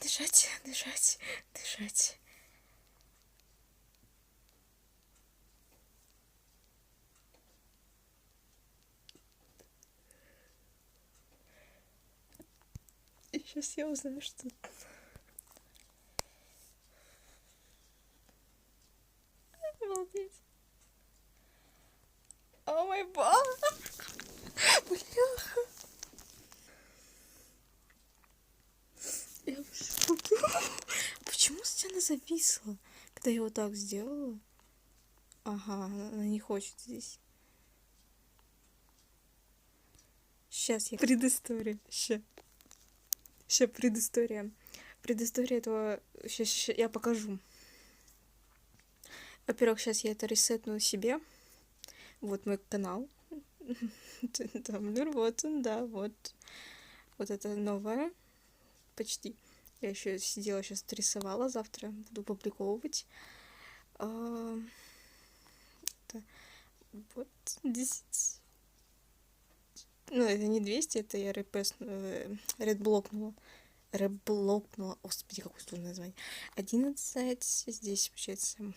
Дышать, дышать, дышать. И сейчас я узнаю, что... Обалдеть. О май бог! Бляха! Я в шоке. Почему сцена зависла, когда я вот так сделала? Ага, она не хочет здесь. Сейчас я... Предыстория. Сейчас предыстория. Предыстория этого... Сейчас я покажу. Во-первых, сейчас я это ресетну себе. Вот мой канал. Тамблер, вот он, да, вот. Вот это новое. Почти. Я еще сидела, сейчас рисовала. Завтра буду публиковывать. Это... Вот 10. Ну, это не 200, это я редблокнула. Редблокнула. Господи, какое сложное название. 11. Здесь, получается,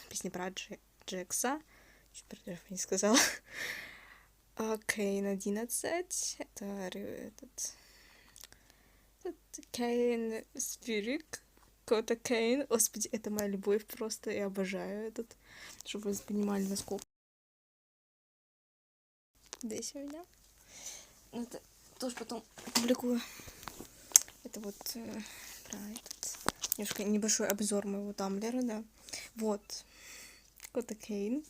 песня про Джекса. Чуть про Джеффа не сказала. Кейн 11. Это этот Кейн Спирик. Кота Кейн. Господи, это моя любовь просто. Я обожаю этот. Чтобы вы понимали, насколько. Здесь у меня. Это тоже потом публикую. Это вот про этот. Немножко небольшой обзор моего тамблера, да. Вот. Кота Кейн.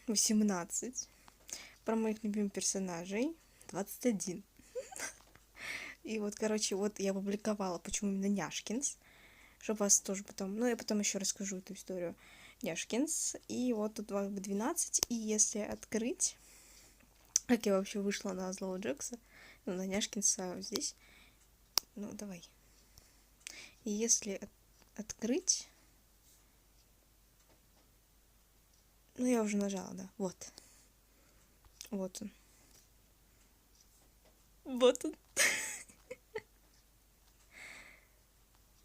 18. Про моих любимых персонажей. 21. И вот, короче, вот я публиковала, почему именно Няшкинс. Чтобы вас тоже потом... Ну, я потом еще расскажу эту историю. Няшкинс. И вот тут 12. И если открыть... Как я вообще вышла на злого Джекса, ну, на Няшкинса здесь. Ну, давай. И если открыть... Ну, я уже нажала, да. Вот. Вот он. Вот он.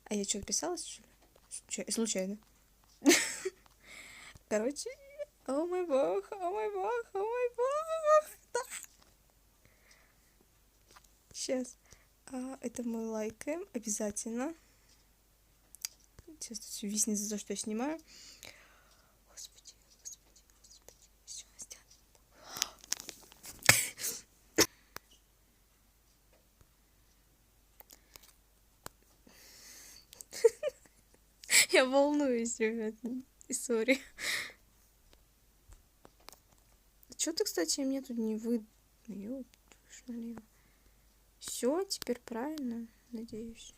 А я что-то писала, что ли? Случайно. Короче, о мой бог, о мой бог, о мой бог. Да. Сейчас. Это мы лайкаем обязательно. Сейчас тут все виснет за то, что я снимаю. Господи, господи, господи. Все, я волнуюсь, ребят. Сори. Что-то, кстати, мне тут не видно. Ёп, налево. Все, теперь правильно, надеюсь.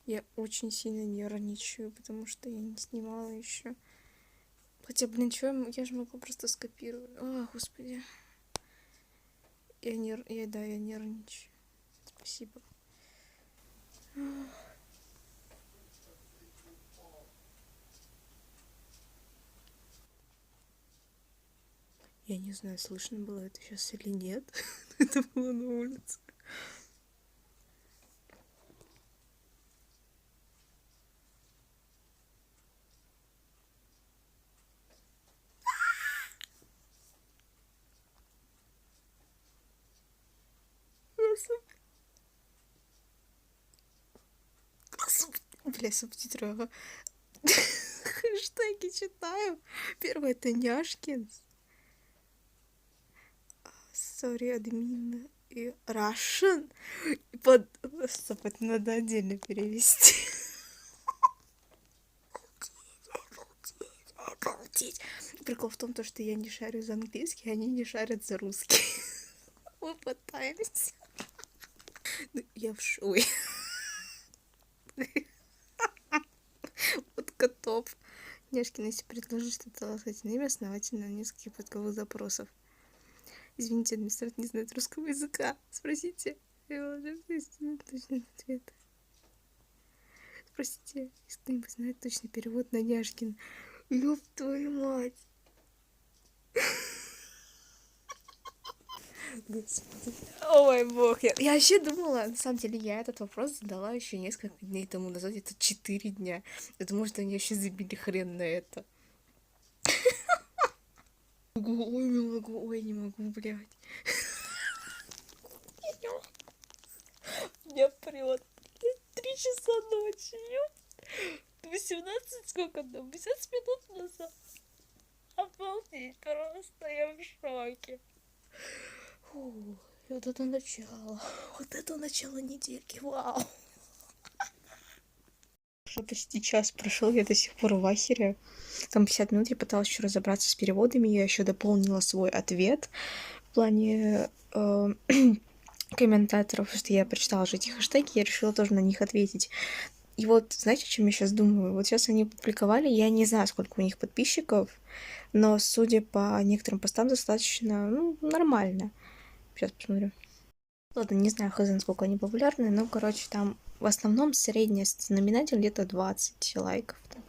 Я очень сильно нервничаю, потому что я не снимала еще. Хотя, блин, что я же могла просто скопировать. Господи. Я нервничаю. Спасибо. Я не знаю, слышно было это сейчас или нет. Это было на улице. Бля, субтитры. Хэштеги читаю. Первое это Няшкинс. Sorry, админ. И Russian. Стоп, это надо отдельно перевести. Обалдеть. Прикол в том, что я не шарю за английский, они не шарят за русский. Мы пытаемся. Я в шоке. Вот котов. Няшкин, если предложишь что-то на имя, основательно на нескольких поисковых запросов. Извините, администратор не знает русского языка. Спросите. Точный ответ. Спросите, если кто-нибудь знает точный перевод на Няшкин. Ёб твою мать. Господи. О мой бог. Я вообще думала, на самом деле, я этот вопрос задала еще несколько дней тому назад, это 4 дня. Я думала, что они вообще забили хрен на это. Ой, не могу, ой, не могу, блядь. Меня прет. 3 часа ночи. 18, сколько там? 18 минут назад. Обалдеть, просто я в шоке. Фу, вот это начало. Вот это начало недельки, вау. Уже почти час прошел, я до сих пор в ахере. Там 50 минут я пыталась еще разобраться с переводами, я еще дополнила свой ответ в плане комментаторов, потому что я прочитала же эти хэштеги, я решила тоже на них ответить. И вот, знаете, о чем я сейчас думаю? Вот сейчас они публиковали, я не знаю, сколько у них подписчиков, но, судя по некоторым постам, достаточно, ну, нормально. Сейчас посмотрю. Ладно, не знаю, хз, насколько они популярны, но, короче, там в основном средняя знаменатель где-то 20 лайков. Там.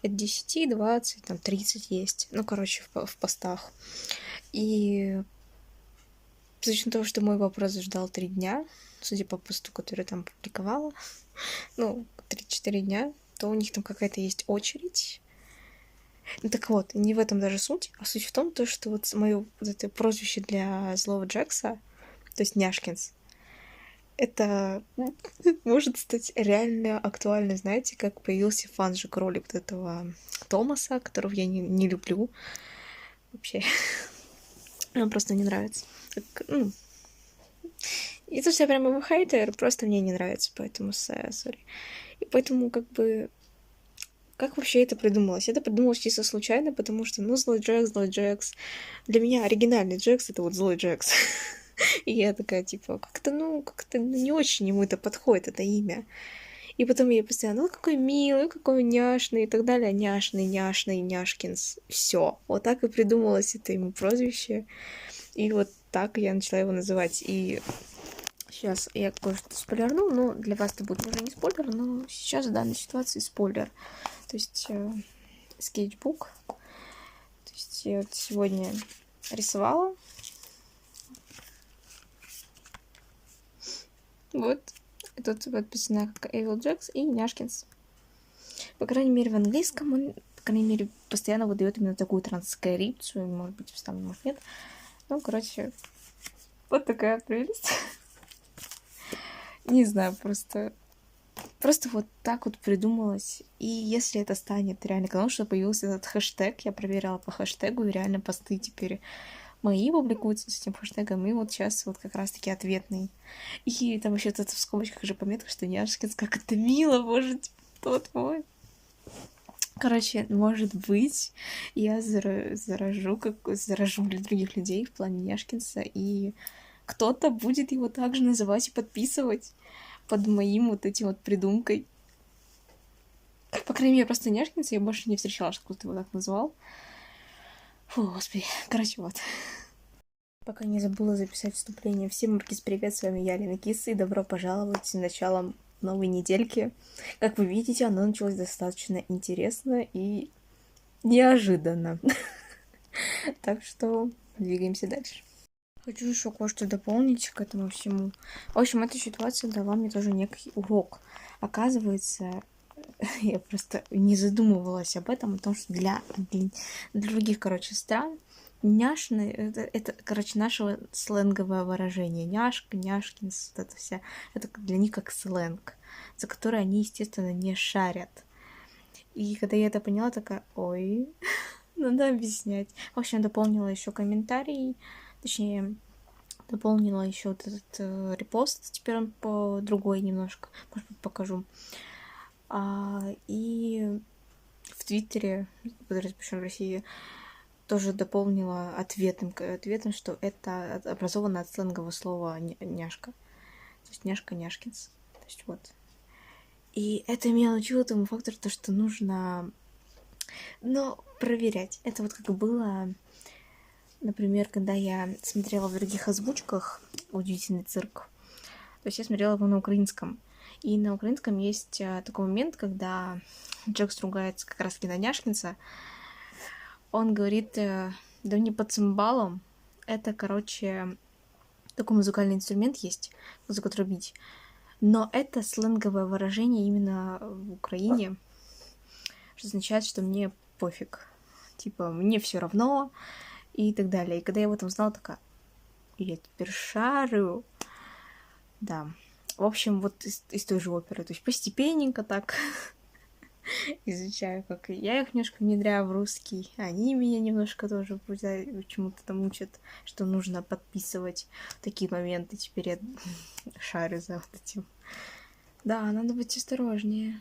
От 10, 20, там 30 есть. Ну, короче, в постах. И с учетом того, что мой вопрос ждал 3 дня, судя по посту, который там публиковала, ну, 3-4 дня, то у них там какая-то есть очередь. Ну так вот, не в этом даже суть, а суть в том, то, что вот мое вот это прозвище для злого Джекса, то есть Няшкинс, это может стать реально актуально, знаете, как появился фанжик-ролик вот этого Томаса, которого я не люблю вообще. Он просто не нравится. Так, ну, и тут я прям его хейтер, просто мне не нравится, поэтому сори. И поэтому как бы... Как вообще это придумалось? Это придумалось чисто случайно, потому что, ну, злой Джекс, злой Джекс. Для меня оригинальный Джекс — это вот злой Джекс. И я такая, типа, как-то не очень ему это подходит, это имя. И потом я постоянно, ну, какой милый, какой няшный и так далее. Няшный, няшный, няшкинс. Все. Вот так и придумалось это ему прозвище. И вот так я начала его называть. И сейчас я кое-что спойлерну, но для вас это будет уже не спойлер, но сейчас в данной ситуации спойлер. То есть скетчбук. То есть я вот сегодня рисовала. Вот. И тут подписано как Evil Jax и Няшкинс. По крайней мере, в английском он, по крайней мере, постоянно выдает именно такую транскрипцию. Может быть, вставлю, может, нет. Ну, короче, вот такая прелесть. Не знаю, просто вот так вот придумалось. И если это станет реально канал, что появился этот хэштег, я проверяла по хэштегу, и реально посты теперь мои публикуются с этим хэштегом, и вот сейчас вот как раз-таки ответный. И там еще это в скобочках же пометка, что Няшкинс, как это мило, боже, тот мой. Короче, может быть, я заражу для других людей в плане Няшкинса, и кто-то будет его также называть и подписывать под моим вот этим вот придумкой. По крайней мере, просто Няшкинса я больше не встречала, что кто-то его так назвал. Фу, господи. Короче, вот. Пока не забыла записать вступление. Всем Маркиз, привет, с вами я, Лена Кис, и добро пожаловать с началом новой недельки. Как вы видите, оно началось достаточно интересно и неожиданно. Так что двигаемся дальше. Хочу еще кое-что дополнить к этому всему. В общем, эта ситуация дала мне тоже некий урок. Оказывается, я просто не задумывалась об этом, о том, что для других, короче, стран няшный, это, короче, наше сленговое выражение. Няшка, няшкинс, это вся, это для них как сленг, за который они, естественно, не шарят. И когда я это поняла, такая, ой, надо объяснять. В общем, дополнила еще комментарий, точнее, дополнила еще вот этот репост, теперь он по другой немножко, может быть, покажу. И в Твиттере, который запрещен в России, тоже дополнила ответом, что это образовано от сленгового слова няшка. То есть няшка, няшкинс. То есть вот. И это меня научило тому фактору, то, что нужно, проверять. Это вот как было, например, когда я смотрела в других озвучках «Удивительный цирк». То есть я смотрела его на украинском. И на украинском есть такой момент, когда Джекс ругается как раз-таки на Няшкинса. Он говорит, да не по цимбалам. Это, короче, такой музыкальный инструмент есть, за который бить. Но это сленговое выражение именно в Украине, что означает, что мне пофиг. Типа, мне все равно и так далее. И когда я об этом узнала, такая, я теперь шарю. Да. В общем, вот из той же оперы. То есть постепенненько так изучаю, как и я их немножко внедряю в русский. Они меня немножко тоже чему-то там учат, что нужно подписывать такие моменты. Теперь я шарю за вот этим. Да, надо быть осторожнее.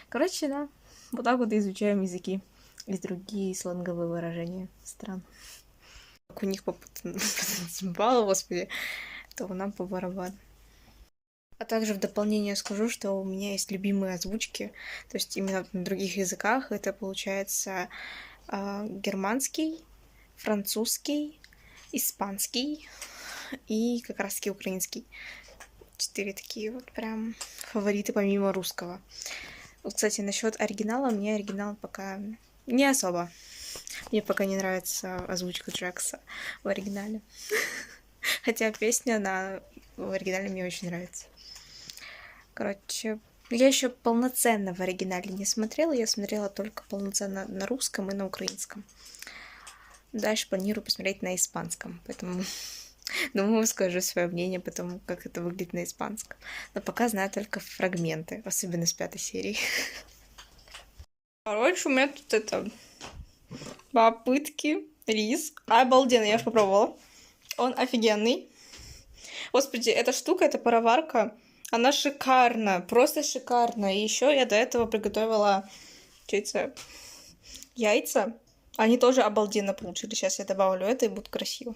Короче, да. Вот так вот изучаем языки и другие сленговые выражения стран. Как у них по баллу, господи, то нам по барабану. А также в дополнение скажу, что у меня есть любимые озвучки, то есть именно на других языках. Это получается германский, французский, испанский и как раз-таки украинский. 4 такие вот прям фавориты помимо русского. Вот, кстати, насчет оригинала, мне оригинал пока не особо. Мне пока не нравится озвучка Джекса в оригинале. Хотя песня в оригинале мне очень нравится. Короче, я еще полноценно в оригинале не смотрела. Я смотрела только полноценно на русском и на украинском. Дальше планирую посмотреть на испанском. Поэтому, думаю, скажу свое мнение по тому, как это выглядит на испанском. Но пока знаю только фрагменты, особенно с 5 серии. Короче, у меня тут это... попытки, рис. Обалденно, я уже попробовала. Он офигенный. Господи, эта штука, эта пароварка, она шикарна, просто шикарна. И еще я до этого приготовила яйца. Они тоже обалденно получились. Сейчас я добавлю это, и будет красиво.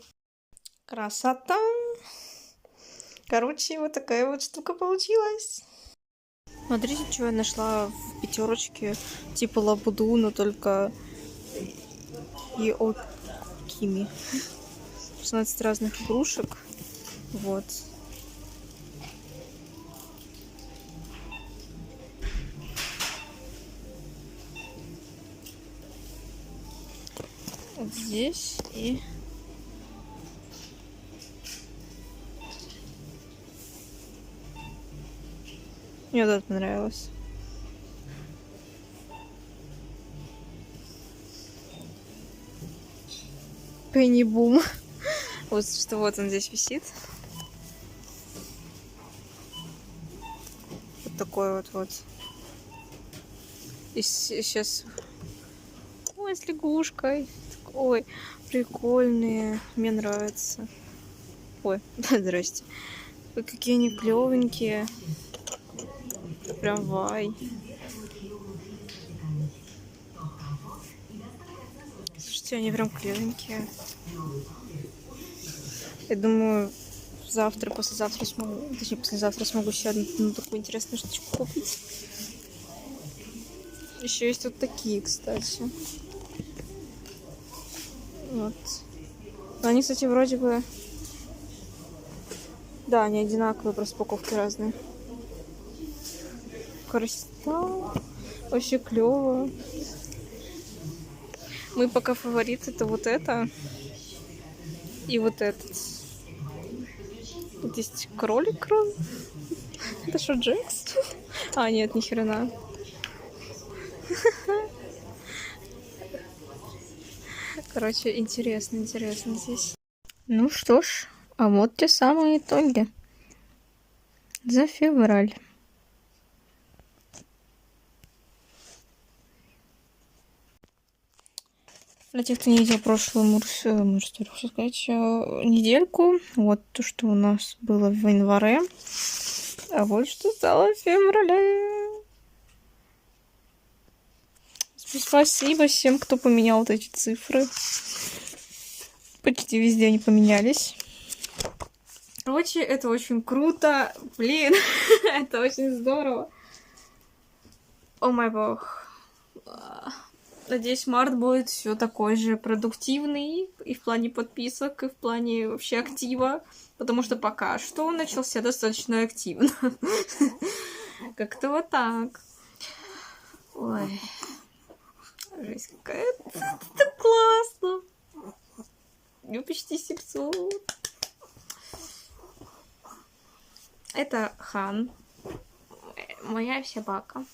Красота! Короче, вот такая вот штука получилась. Смотрите, что я нашла в пятерочке. Типа лабуду, но только и окими. 16 разных игрушек. Вот. Вот здесь и... Мне вот это понравилось. Пенни Бум. Вот что вот он здесь висит. Вот такой вот. И сейчас... Ой, с лягушкой. Ой, прикольные. Мне нравятся. Ой, здрасте. Ой, какие они клевенькие. Прям вай. Слушайте, они прям клевенькие. Я думаю, завтра, послезавтра смогу, точнее, послезавтра смогу еще одну такую интересную штучку купить. Еще есть вот такие, кстати. Вот. Но они, кстати, вроде бы... Да, они одинаковые, просто упаковки разные. Красота. Вообще клево. Мой пока фаворит это вот это. И вот этот. Тут есть кролик. Это что, Джекс? А, нет, ни хрена. Короче, интересно здесь. Ну что ж, а вот те самые итоги за февраль. Для тех, кто не видел прошлую недельку, вот то, что у нас было в январе, а вот что стало в феврале. Спасибо всем, кто поменял вот эти цифры. Почти везде они поменялись. Короче, это очень круто. Блин, это очень здорово. О мой бог. Надеюсь, март будет все такой же продуктивный и в плане подписок, и в плане вообще актива. Потому что пока что он начался достаточно активно. Как-то вот так. Ой. Жесть какая-то. Это классно. Мне почти 700. Это Хан, моя собака.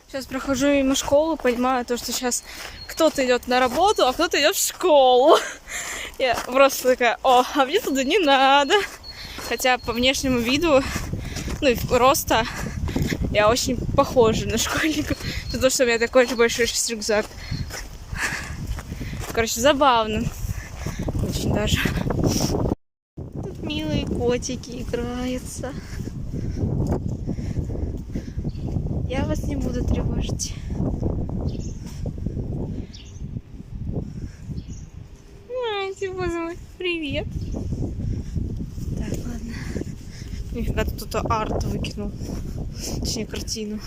Сейчас прохожу мимо школы, понимаю то, что сейчас кто-то идет на работу, а кто-то идет в школу. Я просто такая, о, а мне туда не надо. Хотя по внешнему виду, ну и роста, я очень похожа на школьника. Потому что у меня такой же большой рюкзак. Короче, забавно. Очень даже. Тут милые котики играются. Я вас не буду тревожить. Ай, боже мой, привет. Так, ладно. Нифига, тут кто-то арт выкинул. Точнее, картину.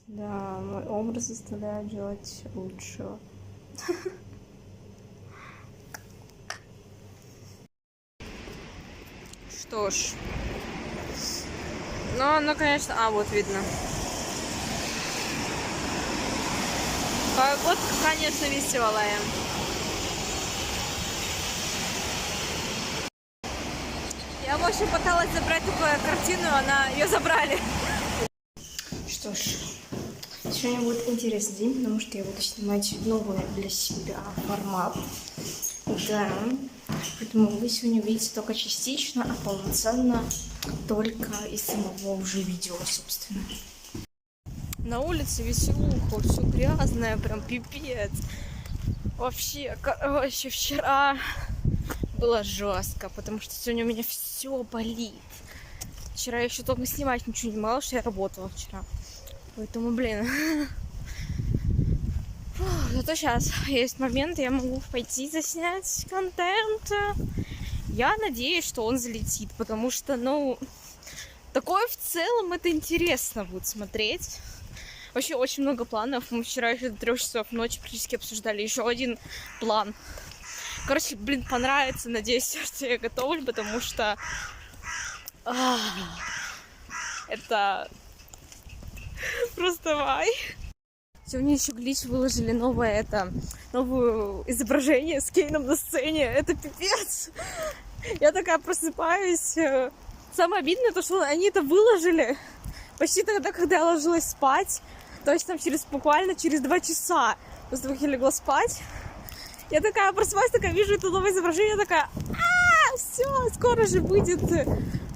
Да, мой образ заставляет желать лучшего. Что ж. Ну, конечно... А, вот видно. Вот, конечно, веселая. Я, в общем, пыталась забрать такую картину, ее забрали. Что ж, сегодня будет интересный день, потому что я буду снимать новый для себя формат. Да. Поэтому вы сегодня увидите только частично, а полноценно только из самого уже видео, собственно. На улице веселуха, все грязное, прям пипец. Вообще, короче, вчера было жестко, потому что сегодня у меня все болит. Вчера я еще только снимать ничего не могла, что я работала вчера. Поэтому, блин. Зато сейчас есть момент, я могу пойти заснять контент. Я надеюсь, что он залетит, потому что, ну, такое в целом это интересно будет смотреть. Вообще очень много планов. Мы вчера еще до 3 часов ночи практически обсуждали еще один план. Короче, блин, понравится. Надеюсь, что я готовлю, потому что это просто вай. Сегодня еще Глич выложили новое изображение с Кейном на сцене. Это пипец. Я такая просыпаюсь. Самое обидное то, что они это выложили почти тогда, когда я ложилась спать. То есть там буквально через 2 часа после того, как я легла спать. Я такая просыпаюсь, такая вижу это новое изображение, такая, все, скоро же выйдет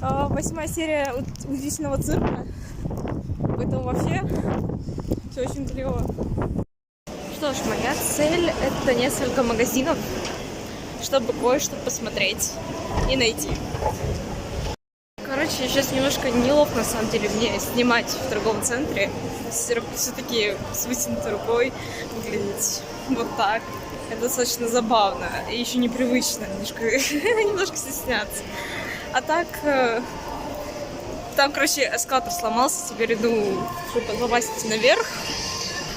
8-я серия удивительного цирка. Поэтому вообще все очень клево. Что ж, моя цель это несколько магазинов, чтобы кое-что посмотреть и найти. Короче, сейчас немножко неловко на самом деле мне снимать в торговом центре. Все-таки с вытянутой рукой выглядеть вот так. Это достаточно забавно и еще непривычно, немножко стесняться. А так, там, короче, эскалатор сломался, теперь иду, чтобы попасть наверх,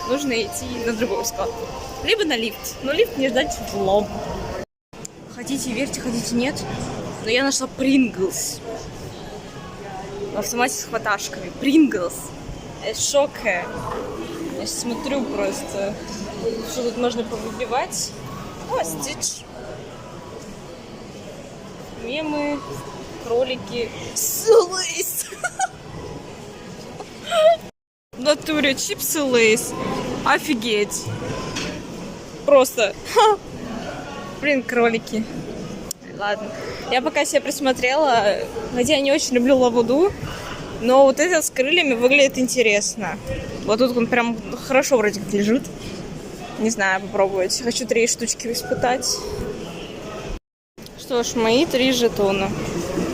нужно идти на другой эскалатор. Либо на лифт, но лифт не ждать в лоб. Хотите верьте, хотите нет, но я нашла Принглс. В автомате с хваташками. Принглс. Это шоке. Я смотрю просто, что тут можно повыбивать. О, Стич. Мемы, кролики. Лейс. В натуре чипсы Лейс. Офигеть. Просто. Блин, кролики. Ладно. Я пока себе присмотрела, хотя я не очень люблю лавуду, но вот этот с крыльями выглядит интересно. Вот тут он прям хорошо вроде как лежит. Не знаю, попробовать. Хочу 3 штучки испытать. Что ж, мои 3 жетона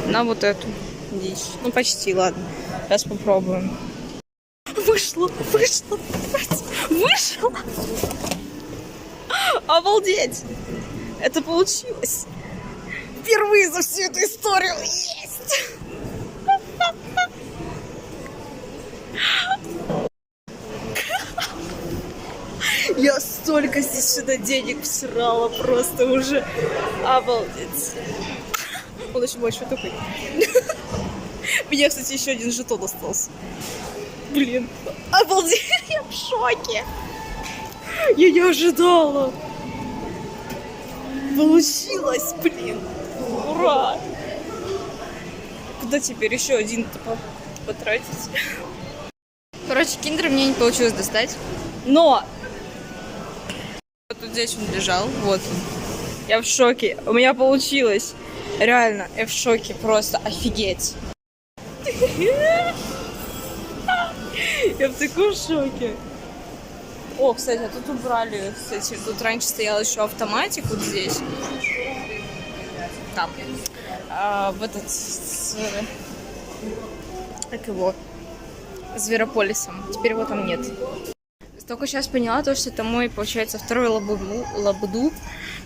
на вот эту дичь. Ну, почти, ладно. Сейчас попробуем. Вышло. Обалдеть! Это получилось! Впервые за всю эту историю есть! Я столько здесь сюда денег всрала, просто уже обалдеть. Он очень большой такой. У меня, кстати, еще один жетон остался. Блин, обалдеть, я в шоке. Я не ожидала. Получилось, блин. Ура. Куда теперь еще один-то потратить? Короче, киндер мне не получилось достать. Но вот здесь он лежал. Вот он. Я в шоке. У меня получилось. Реально, я в шоке. Просто офигеть. Я в таком шоке. О, кстати, а тут убрали. Кстати, тут раньше стоял еще автоматик вот здесь. Там. В этот... как его? Зверополисом. Теперь его там нет. Только сейчас поняла то, что это мой, получается, второй лабуду,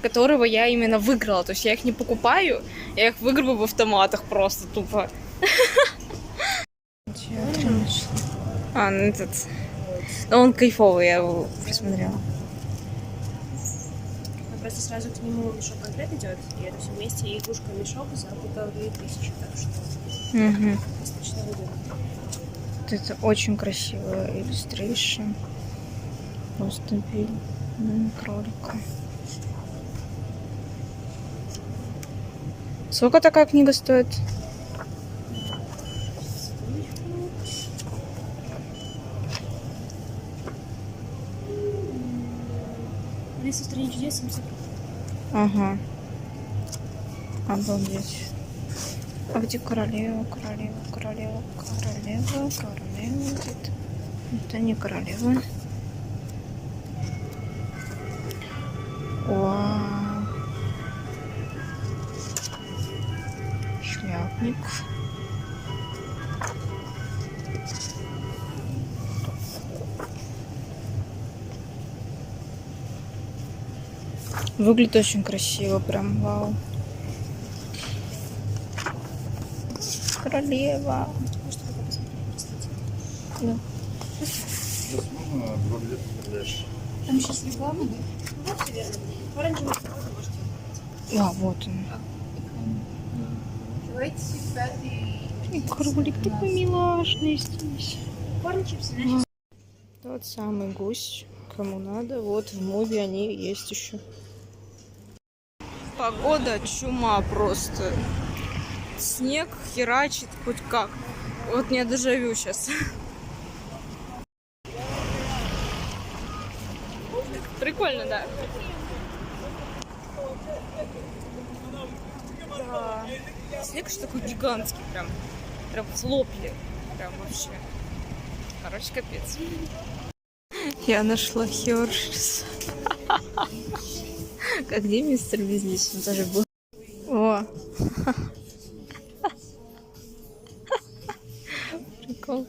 которого я именно выиграла. То есть я их не покупаю, я их выигрываю в автоматах просто тупо. А, ну этот... Но он кайфовый, я его присмотрела. Просто сразу к нему мешок-конфет идет, и это все вместе, и игрушка-мешок за 1500, так что достаточно выгодно. Вот это очень красивая иллюстрейшн. Просто фильм кролика. Сколько такая книга стоит? Алиса в стране чудес 700 рублей. Ага. Обалдеть. А где королева? Королева. Где-то. Это не королева. Вау. Шляпник. Выглядит очень красиво, прям вау. Королева. Да. Там сейчас реклама, да? Вот, верно. Оранжевый можете. А, вот он. И кролик такой милашный здесь. Корн чипсы, значит. Тот самый гусь, кому надо. Вот в муви они есть еще. Погода чума просто. Снег херачит хоть как. Вот мне дежавю сейчас. Прикольно, да? Да. Снег же такой гигантский прям. Прям слопли. Прям вообще. Короче, капец. Я нашла Хёршис. Как где мистер Бизнес? Он даже был. О! Прикол.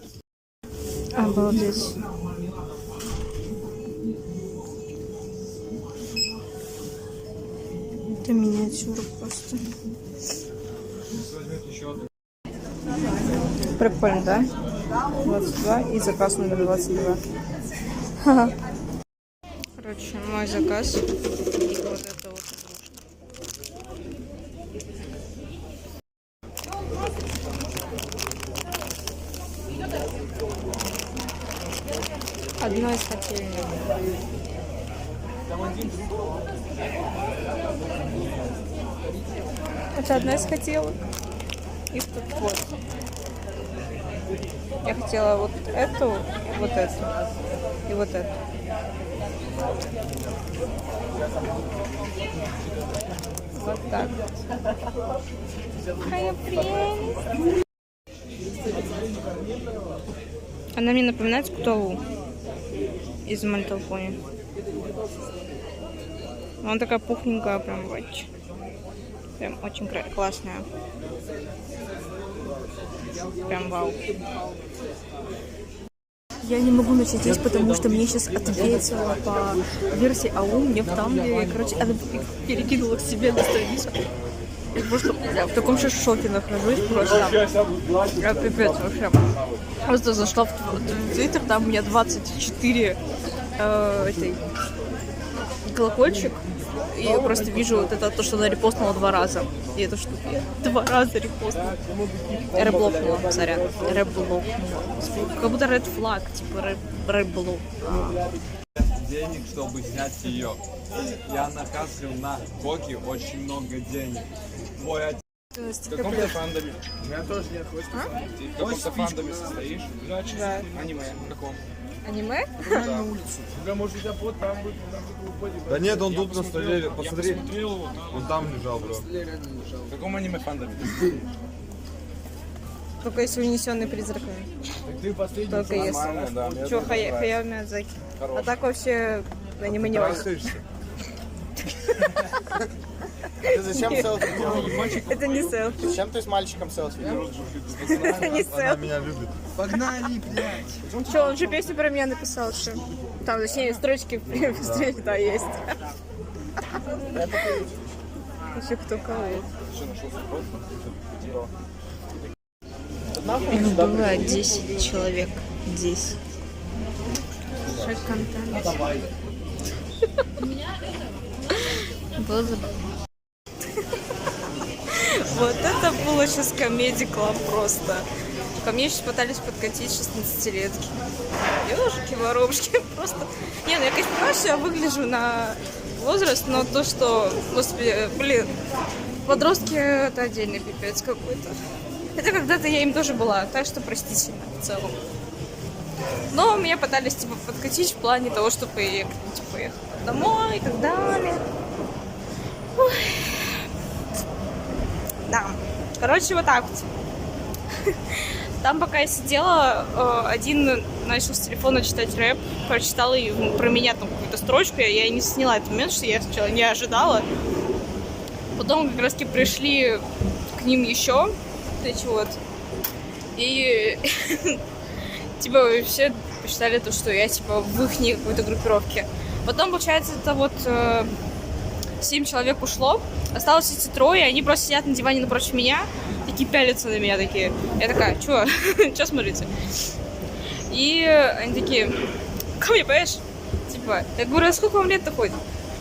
Обалдеть. Это миниатюра просто. Прикольно, да? 22 и заказ номер 22. Короче, мой заказ. И вот это вот игрушка. Одно из котельных. Это одна из хотелок. И тут вот. Я хотела вот эту, вот эту и вот эту. Вот так. Какая прелесть. Она мне напоминает Ктулху из Мальтофони. Она такая пухленькая, прям очень. Прям очень классная. Прям вау. Я не могу начать есть, потому что мне сейчас ответила по версии АУ, мне в Тамблере, короче, она перекинула к себе на страничку. И просто я в таком же шоке нахожусь просто. Я пипец вообще. Просто зашла в Твиттер, там у меня 24 этой колокольчик. И и я просто вижу вот это, то, что она репостнула 2 раза. И это что? Я 2 раза репостнула. Реблокнула, сорян. Реблокнула. Как будто red flag, типа реблок. Денег, чтобы снять ее. Я накаслил на коке очень много денег. Твой отец. В каком-то фандоме. У меня тоже нет. Хочешь посмотреть? В каком-то фандоме состоишь? Да. Аниме. В каком? Аниме? На улицу. Бля, может у тебя под там будет, Да нет, он тут на столе. Посмотри. Я посмотрел его, там. Он там лежал, бро. В каком аниме фандоме? Только если унесенный призраками. Ты последний. Только если. Нормально, да. Мне Чё, тоже Хаяо нравится. Миядзаки. А Хороший. так вообще аниме не очень. Трахаешься? Ты зачем селфи делаешь? Это не селфи. Зачем ты с мальчиком селфи делаешь? Это не Она селфи. меня любит. Погнали, блядь. Что, он же песню про меня написал, что? Там, точнее, строчки в встрече, да, есть. Еще кто кого. Их было 10 человек. 10. Шок-контент. Было забавно. Вот это было сейчас комедий клаб просто. Ко мне сейчас пытались подкатить 16-летки. Ёшки, воробушки, просто... Не, ну я, конечно, понимаю, что я выгляжу на возраст, но то, что, господи, блин, подростки — это отдельный пипец какой-то. Это когда-то я им тоже была, так что простительно в целом. Но меня пытались, типа, подкатить в плане того, что поехать домой и так далее. Ой. Да. Короче, вот так вот. Там, пока я сидела, один начал с телефона читать рэп, прочитал и про меня там какую-то строчку, я не сняла этот момент, что я сначала не ожидала. Потом как раз-таки пришли к ним еще эти вот. И типа все посчитали то, что я типа в их какой-то группировке. Потом, получается, это вот 7 человек ушло, осталось эти 3, они просто сидят на диване напротив меня, такие пялятся на меня, такие. Я такая, чё? Чё смотрите? И они такие, ко мне, понимаешь? Типа, я говорю, а сколько вам лет-то хоть?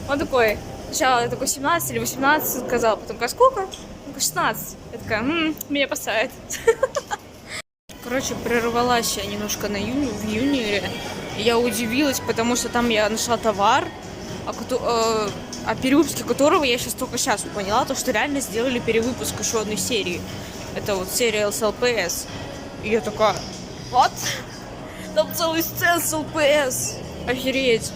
Он такой, сначала я такой 17 или 18 сказал, потом такой, сколько? Он такой, 16. Я такая, меня посадят. Короче, прервалась я немножко в Юниоре. Я удивилась, потому что там я нашла товар, о перевыпуске которого я только сейчас поняла, то, что реально сделали перевыпуск еще одной серии. Это вот серия ЛСЛПС. И я такая, вот? Там целый сцен с ЛПС. Охереть.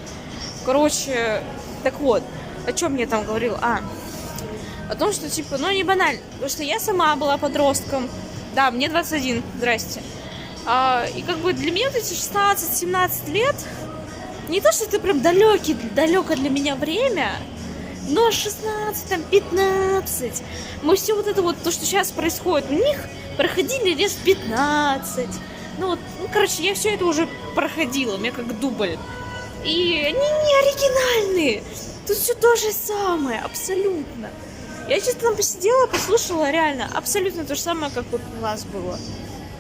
Короче, так вот, о чем мне там говорил? О том, что, типа, не банально. Потому что я сама была подростком. Да, мне 21, здрасте. И как бы для меня вот эти 16-17 лет, не то, что это прям далеко для меня время, но 16, там, 15. Мы все вот это вот, то, что сейчас происходит у них, проходили лет в 15. Короче, я все это уже проходила, у меня как дубль. И они не оригинальные. Тут все то же самое, абсолютно. Я чисто там посидела, послушала, реально, абсолютно то же самое, как вот у нас было.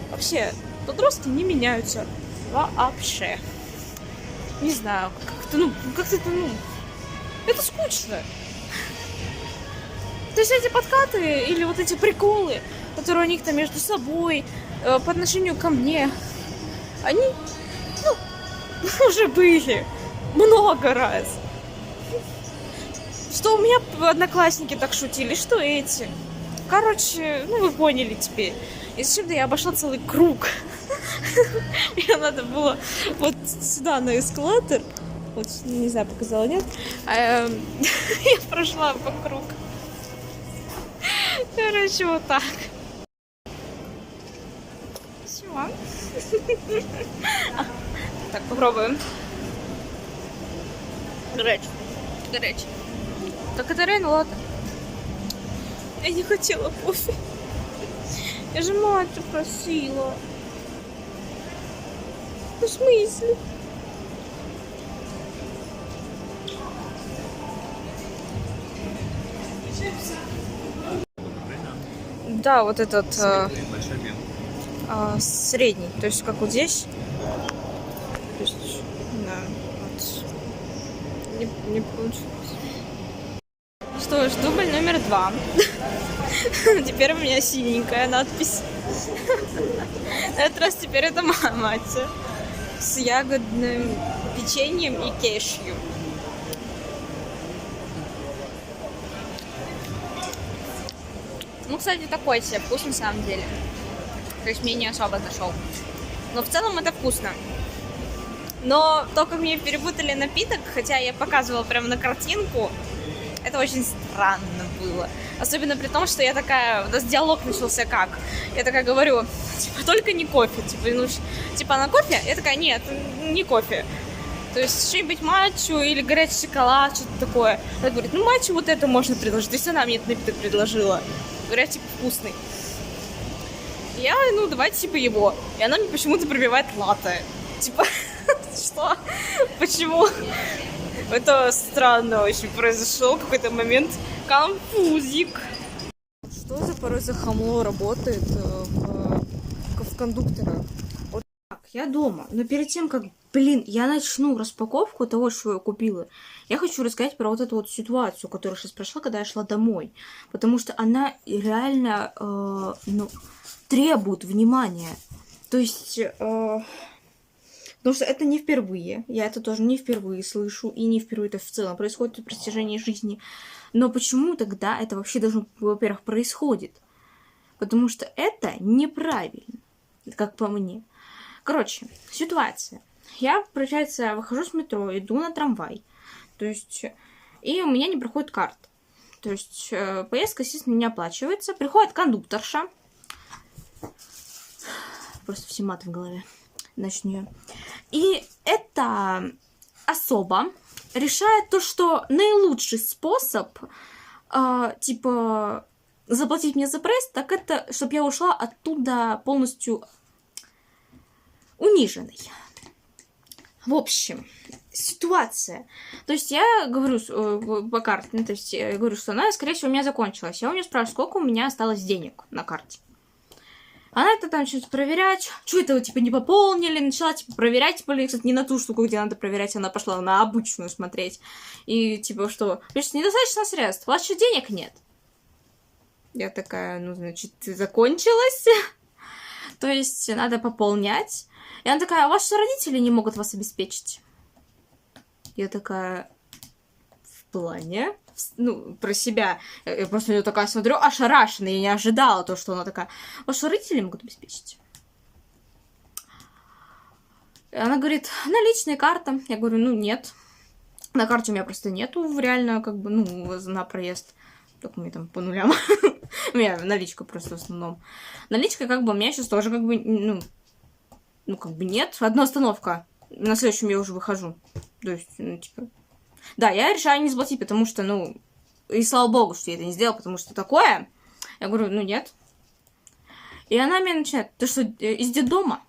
Вообще, подростки не меняются. Вообще. Не знаю, как-то, это скучно. То есть эти подкаты или вот эти приколы, которые у них там между собой, по отношению ко мне, они, уже были много раз. Что у меня одноклассники так шутили, что эти. Короче, вы поняли теперь. И зачем-то я обошла целый круг. Мне надо было вот сюда на эскалатор. Вот, не знаю, показала, нет. Я прошла по кругу. Короче, вот так. Все. Так, попробуем. Горячий. Так это реально ладно. Я не хотела кофе. Я же мать просила. В смысле? Да, вот этот средний. То есть как вот здесь. То есть, да, вот. Не получилось. что ж, дубль номер 2. Теперь у меня синенькая надпись. На этот раз теперь это мать. С ягодным печеньем и кешью. Ну, кстати, такой себе вкус на самом деле. То есть мне не особо зашел. Но в целом это вкусно. Но то, как мне перепутали напиток, хотя я показывала прямо на картинку, это очень странно было. Особенно при том, что я такая, у нас диалог начался как? Я такая говорю, типа, только не кофе. Типа, ну, типа, на кофе? Я такая, нет, не кофе. То есть что-нибудь матчу или горячий шоколад, что-то такое. Она говорит, ну матчу вот это можно предложить. То есть она мне этот напиток предложила. Говорят, типа, вкусный. Я, ну, давайте, типа, его. И она мне почему-то пробивает латте. Типа, что? Почему? Это странно очень произошел какой-то момент. Конфузик. Что за порой за хамло работает в кондукторах? Вот так, я дома. Но перед тем, как, я начну распаковку того, что я купила, я хочу рассказать про вот эту вот ситуацию, которая сейчас прошла, когда я шла домой. Потому что она реально, требует внимания. То есть... Потому что это не впервые, я это тоже не впервые слышу, и не впервые это в целом происходит в протяжении жизни. Но почему тогда это вообще должно, во-первых, происходит? Потому что это неправильно, как по мне. Короче, ситуация. Я, получается, выхожу с метро, иду на трамвай. То есть, и у меня не проходит карта. То есть, поездка, естественно, не оплачивается. Приходит кондукторша. Просто все маты в голове. Начну. И эта особа решает то, что наилучший способ, заплатить мне за проезд, так это, чтобы я ушла оттуда полностью униженной. В общем, ситуация. То есть я говорю по карте, то есть я говорю, что она, скорее всего, у меня закончилась. Я у нее спрашиваю, сколько у меня осталось денег на карте. Она это там что-то проверять, что это, типа, не пополнили, начала, типа, проверять, типа, кстати, не на ту штуку, где надо проверять, она пошла на обычную смотреть. И, типа, что, пишет, недостаточно средств, у вас что, денег нет? Я такая, ну, значит, закончилась. То есть, надо пополнять. И она такая, а ваши родители не могут вас обеспечить? Я такая, в плане... Ну, про себя. Я просто на нее такая смотрю, ошарашенная. Я не ожидала то, что она такая. Ваши родители могут обеспечить? И она говорит, наличная карта. Я говорю, ну, нет. На карте у меня просто нету реально, как бы, ну, на проезд. Только мне там по нулям. У меня наличка просто в основном. Наличка, как бы, у меня сейчас тоже, как бы, ну, как бы нет. Одна остановка. На следующем я уже выхожу. То есть, ну, типа... Да, я решаю не заплатить, потому что, ну, и слава богу, что я это не сделала, потому что такое. Я говорю, ну, нет. И она меня начинает, ты что, из детдома?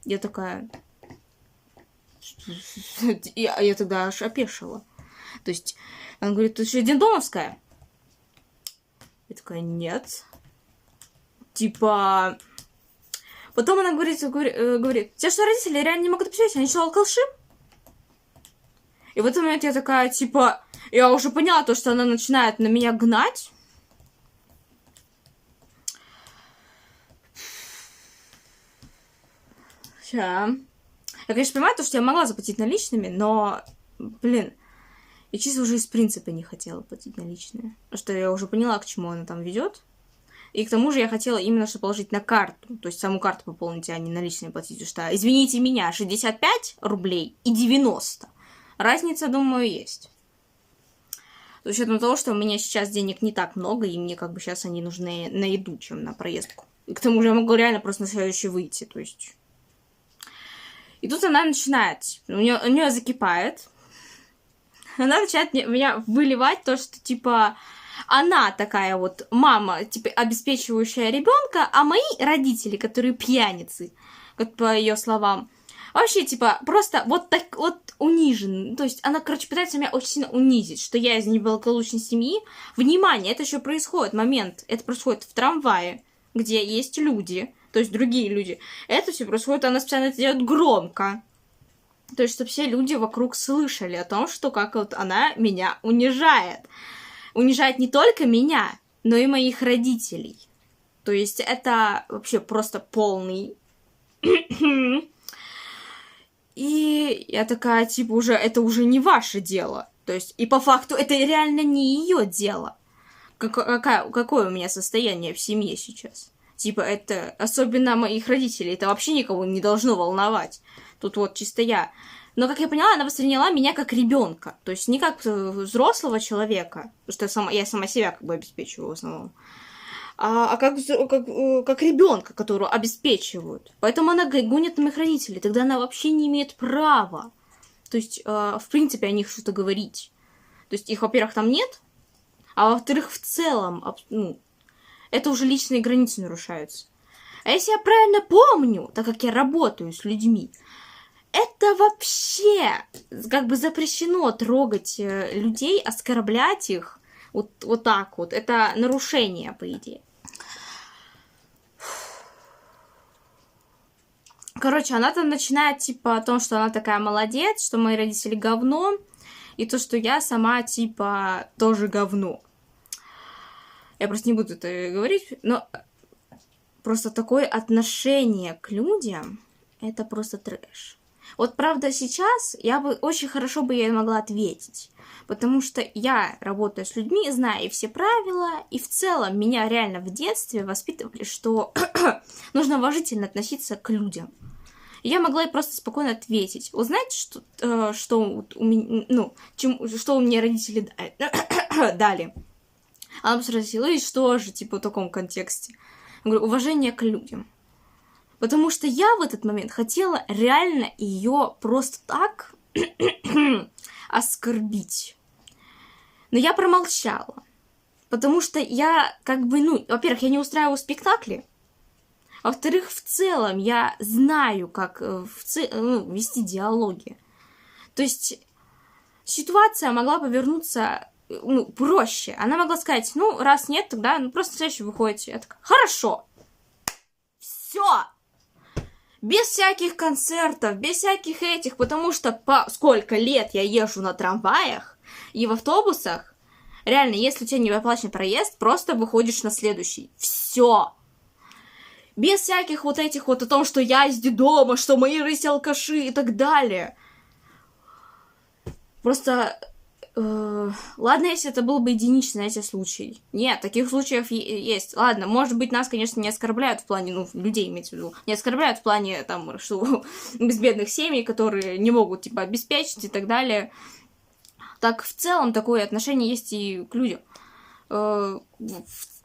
Я такая... Я тогда аж опешила. То есть, она говорит, ты что, детдомовская? Я такая, нет. Типа... Потом она говорит, тебя что, родители реально не могут обеспечить? Они что, алкаши? И в этот момент я такая, типа, я уже поняла то, что она начинает на меня гнать. Ща. Я, конечно, понимаю то, что я могла заплатить наличными, но, блин, я чисто уже из принципа не хотела платить наличные. Потому что я уже поняла, к чему она там ведет. И к тому же я хотела именно что положить на карту. То есть саму карту пополнить, а не наличные платить. Потому что, извините меня, 65 рублей и 90. Разница, думаю, есть. С учетом того, что у меня сейчас денег не так много, и мне как бы сейчас они нужны на еду, чем на проездку. И к тому же я могу реально просто на следующий выйти, то есть... И тут она начинает, у нее закипает. Она начинает меня выливать то, что, типа, она такая вот мама, типа, обеспечивающая ребенка, а мои родители, которые пьяницы, как по ее словам, вообще, типа, просто вот так вот унижен. То есть она, короче, пытается меня очень сильно унизить, что я из неблагополучной семьи. Внимание, это еще происходит, момент. Это происходит в трамвае, где есть люди, то есть другие люди. Это все происходит, она специально это делает громко. То есть, чтобы все люди вокруг слышали о том, что как вот она меня унижает. унижает не только меня, но и моих родителей. То есть это вообще просто полный. И я такая, типа, это уже не ваше дело. То есть, и по факту это реально не ее дело. Какое у меня состояние в семье сейчас? Типа, это, особенно моих родителей, это вообще никого не должно волновать. Тут вот чисто я. Но, как я поняла, она восприняла меня как ребенка. То есть не как взрослого человека, потому что я сама себя как бы обеспечиваю в основном. А как ребенка, которого обеспечивают. Поэтому она гонит на моих родителей. Тогда она вообще не имеет права. То есть, в принципе, о них что-то говорить. То есть, их, во-первых, там нет. А во-вторых, в целом, ну, это уже личные границы нарушаются. А если я правильно помню, так как я работаю с людьми, это вообще как бы запрещено трогать людей, оскорблять их вот так вот. Это нарушение, по идее. Короче, она там начинает, типа, о том, что она такая молодец, что мои родители говно, и то, что я сама, типа, тоже говно. Я просто не буду это говорить, но просто такое отношение к людям, это просто трэш. Вот, правда, сейчас очень хорошо бы ей могла ответить, потому что я работаю с людьми, знаю и все правила, и в целом меня реально в детстве воспитывали, что нужно уважительно относиться к людям. И я могла ей просто спокойно ответить. Узнать, что у меня, ну, что мне родители дали. Она спросила, и что же, типа, в таком контексте? Я говорю, уважение к людям. Потому что я в этот момент хотела реально ее просто так оскорбить. Но я промолчала. Потому что я, как бы, ну, во-первых, я не устраиваю спектакли. Во-вторых, в целом я знаю, как вести диалоги. То есть ситуация могла повернуться проще. Она могла сказать, раз нет, тогда просто следующий выходите. Я такая, хорошо. Все. Без всяких концертов, без всяких этих, потому что сколько лет я езжу на трамваях и в автобусах, реально, если у тебя не оплачен проезд, просто выходишь на следующий. Все. Без всяких вот этих вот о том, что я из детдома, что мои родители алкаши и так далее. Просто, ладно, если это был бы единичный, знаете, случай. Нет, таких случаев есть. Ладно, может быть, нас, конечно, не оскорбляют в плане, людей имеется в виду, не оскорбляют в плане, там, что безбедных семей, которые не могут, типа, обеспечить и так далее. Так, в целом, такое отношение есть и к людям.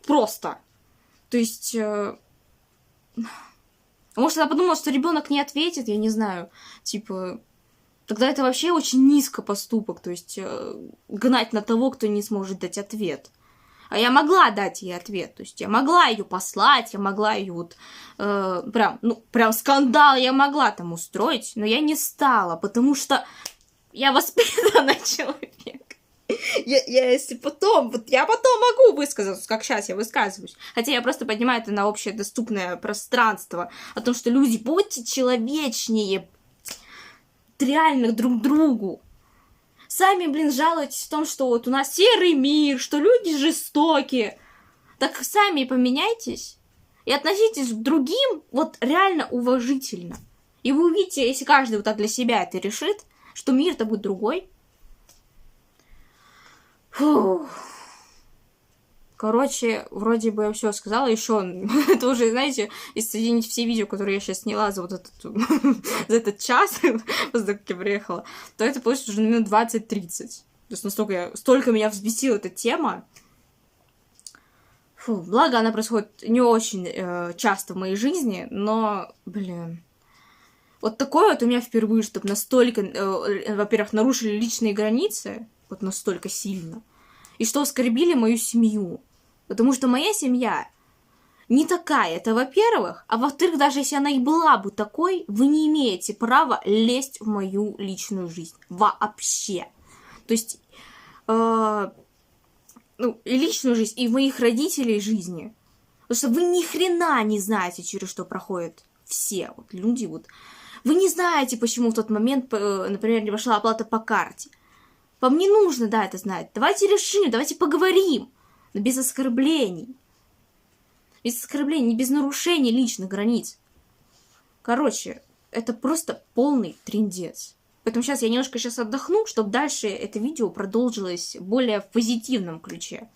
Просто. То есть... Может, она подумала, что ребенок не ответит, я не знаю. Типа, тогда это вообще очень низко поступок. То есть, гнать на того, кто не сможет дать ответ. А я могла дать ей ответ. То есть, я могла ее послать, я могла ее вот... прям скандал я могла там устроить, но я не стала, потому что я воспитанный человек. Я потом могу высказаться, как сейчас я высказываюсь. Хотя я просто поднимаю это на общее доступное пространство. О том, что люди, будьте человечнее. Реально друг другу. Сами, жалуетесь в том, что вот у нас серый мир, что люди жестокие. Так сами поменяйтесь. И относитесь к другим вот реально уважительно. И вы увидите, если каждый вот так для себя это решит, что мир-то будет другой. Фух. Короче, вроде бы я все сказала. Еще, это уже, знаете, если соединить все видео, которые я сейчас сняла за вот за этот час, после того, как я приехала, то это получится уже минут 20-30. То есть столько меня взбесила эта тема. Фу, благо она происходит не очень часто в моей жизни, но, вот такое вот у меня впервые, чтобы настолько, во-первых, нарушили личные границы, вот настолько сильно, и что оскорбили мою семью. Потому что моя семья не такая, это во-первых, а во-вторых, даже если она и была бы такой, вы не имеете права лезть в мою личную жизнь. Вообще. То есть, и личную жизнь, и моих родителей жизни. Потому что вы ни хрена не знаете, через что проходят все вот люди. Вот. Вы не знаете, почему в тот момент, например, не пошла оплата по карте. Вам не нужно, да, это знать. Давайте решим, давайте поговорим. Но без оскорблений. Без оскорблений, без нарушений личных границ. Короче, это просто полный трындец. Поэтому сейчас я немножко отдохну, чтобы дальше это видео продолжилось более в позитивном ключе.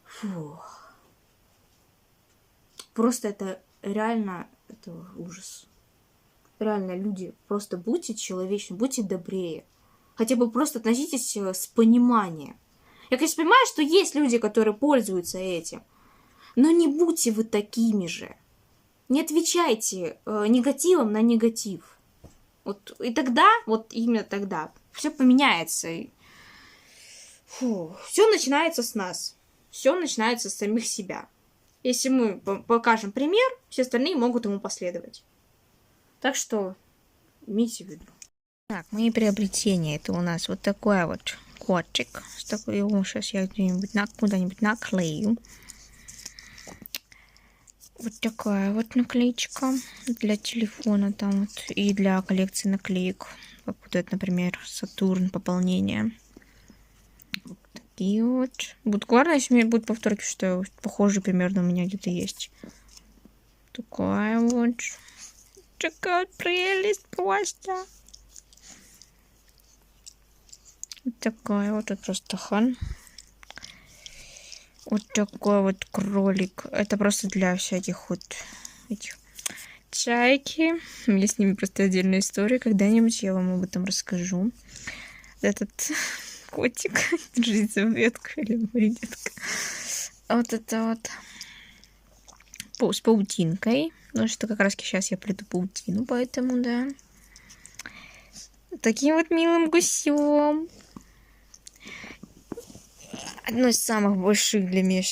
Фу. Просто это реально, это ужас. Реально, люди, просто будьте человечны, будьте добрее. Хотя бы просто относитесь с пониманием. Я, конечно, понимаю, что есть люди, которые пользуются этим. Но не будьте вы такими же. Не отвечайте негативом на негатив. Вот и тогда, вот именно тогда, все поменяется. Все начинается с нас. Все начинается с самих себя. Если мы покажем пример, все остальные могут ему последовать. Так что имейте в виду. Так, мои приобретения. Это у нас вот такой вот котик. Его сейчас я куда-нибудь наклею. Вот такая вот наклеечка для телефона там вот. И для коллекции наклеек. Как вот это, например, Сатурн, пополнение. Вот такие вот. Буквально, если у меня будут повторки, что похожие примерно у меня где-то есть. Такая вот. Такая вот прелесть просто. Вот такая вот, это просто хан. Вот такой вот кролик. Это просто для всяких вот этих чайки. У меня с ними просто отдельная история. Когда-нибудь я вам об этом расскажу. Этот котик держится в ветку или маринетка. Вот это вот с паутинкой. Потому что как раз сейчас я плету паутину, поэтому да. Таким вот милым гусем. Одно из самых больших для меня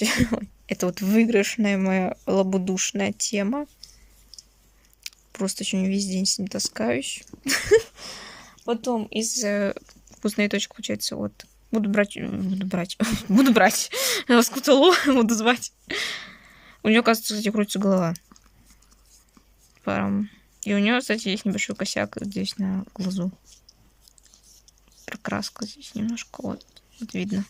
это вот выигрышная моя лабудушная тема. Просто еще весь день с ним таскаюсь. Потом из вкусной точки, получается, вот. Буду брать скуталу, буду звать. У нее, кажется, кстати, крутится голова. И у нее, кстати, есть небольшой косяк здесь на глазу. Прокраска здесь немножко, вот видно.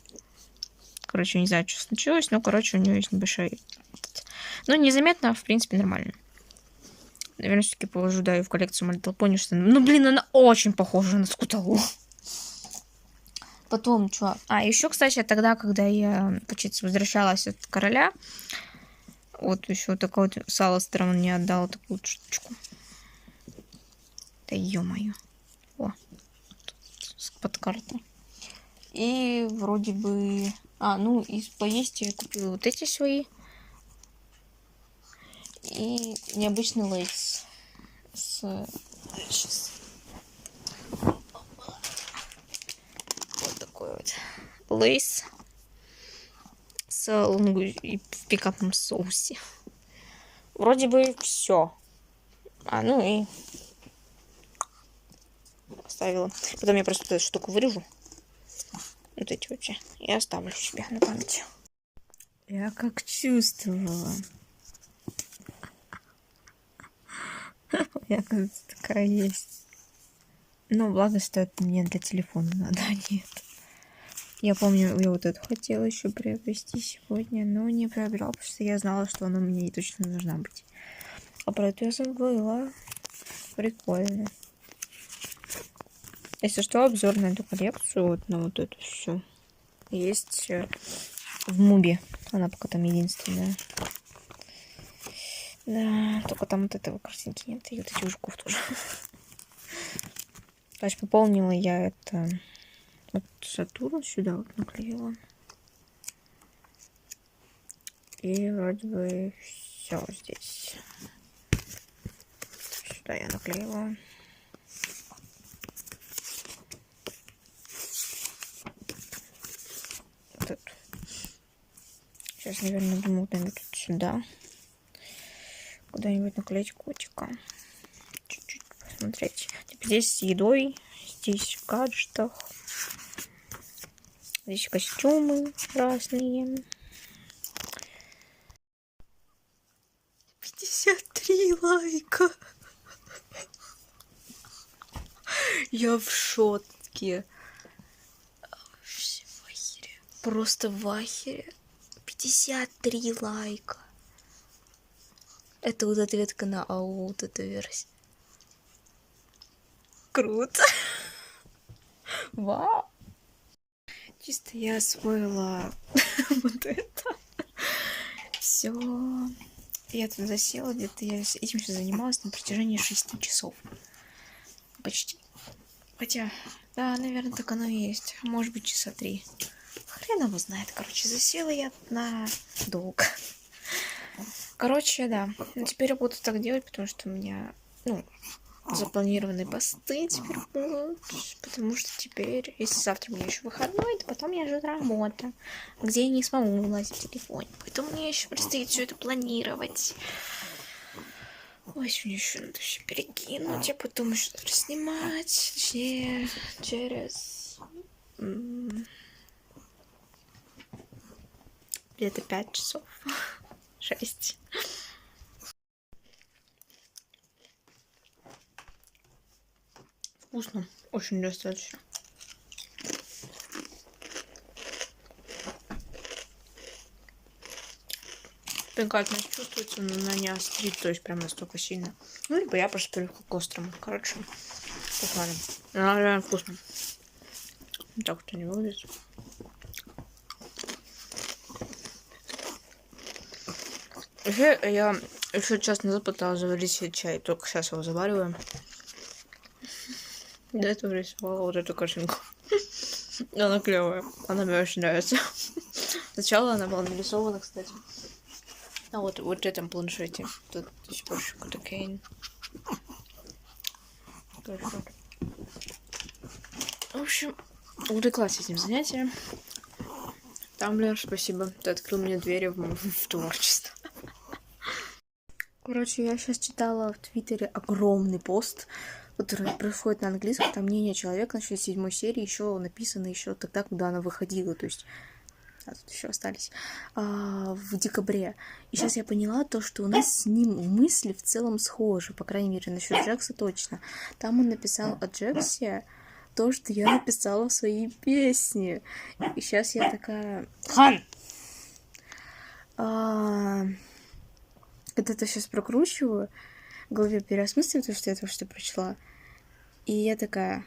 Короче, не знаю, что случилось, но, короче, у нее есть небольшая... Ну, незаметно, в принципе, нормально. Наверное, все-таки положу, да, и в коллекцию My Little Pony, что... Ну, блин, она очень похожа на скуталу. Потом, что? Еще, кстати, тогда, когда я, получается, возвращалась от короля, вот еще такой вот с Алластером он мне отдал такую вот штучку. Да ё-моё. О, под картой. И вроде бы... ну, из поесть я купила вот эти свои. И необычный лейс. Сейчас. Вот такой вот лейс. И в пикапном соусе. Вроде бы все. Ну и... Поставила. Потом я просто эту штуку вырежу. Вот эти вообще. И оставлю себе на память. Я как чувствовала. Я, кажется, такая есть. Но благо, что это мне для телефона надо, а нет. Я помню, я вот эту хотела еще приобрести сегодня, но не приобрела, потому что я знала, что она мне точно должна быть. А про эту я забыла. Прикольно. Если что, обзор на эту коллекцию, вот на вот эту все есть в Мубе. Она пока там единственная. Да, только там вот этого картинки нет. И вот этих жуков тоже. Значит, пополнила я это... Вот Сатурн сюда вот наклеила. И вроде бы все здесь. Сюда я наклеила. Тут. Сейчас, наверное, думаю, куда-нибудь сюда. Куда-нибудь наклеить котика. Чуть-чуть посмотреть. Типа здесь с едой, здесь в гаджетах. Здесь костюмы разные. 53 лайка. Я в шоке. просто в ахере. 53 лайка. Это вот ответка на ау, вот эту версию. Круто. Вау. Чисто я освоила вот это. Все. Я тут засела, где-то я этим все занималась на протяжении 6 часов. Почти. Хотя, да, наверное, так оно и есть. Может быть, часа 3. Хрен его знает. Короче, засела я на долго. Короче, да. Но теперь я буду так делать, потому что у меня, запланированные посты теперь будут. Потому что теперь, если завтра у меня еще выходной, то потом я ждет работа, где я не смогу вылазить в телефоне. Поэтому мне еще предстоит все это планировать. Ой, сегодня еще надо все перекинуть, а потом еще надо снимать. Точнее, через где-то 5 часов. 6. Вкусно. Очень достаточно. Пикантность чувствуется, но она не острит, то есть прям настолько сильно. Ну, либо я просто привыкла к острому. Короче, посмотрим. Она реально вкусно. Так это не выглядит. Вообще, я еще час назад пыталась заварить себе чай, только сейчас его завариваем. До этого рисовала вот эту картинку. Она клевая, она мне очень нравится. Сначала она была нарисована, кстати. А вот в этом планшете. Тут еще больше котокейн. В общем, увлеклась этим занятием. Тамблер, спасибо. Ты открыл мне двери в творчество. Короче, я сейчас читала в Твиттере огромный пост, который происходит на английском. Там мнение человека насчет 7 серии еще написано еще тогда, когда она выходила. То есть, тут еще остались. В декабре. И сейчас я поняла то, что у нас с ним мысли в целом схожи. По крайней мере, насчет Джекса точно. Там он написал о Джексе то, что я написала в своей песне. И сейчас я такая... Хан! Когда-то сейчас прокручиваю, в голове переосмысливаю то, что я только что прочла. И я такая...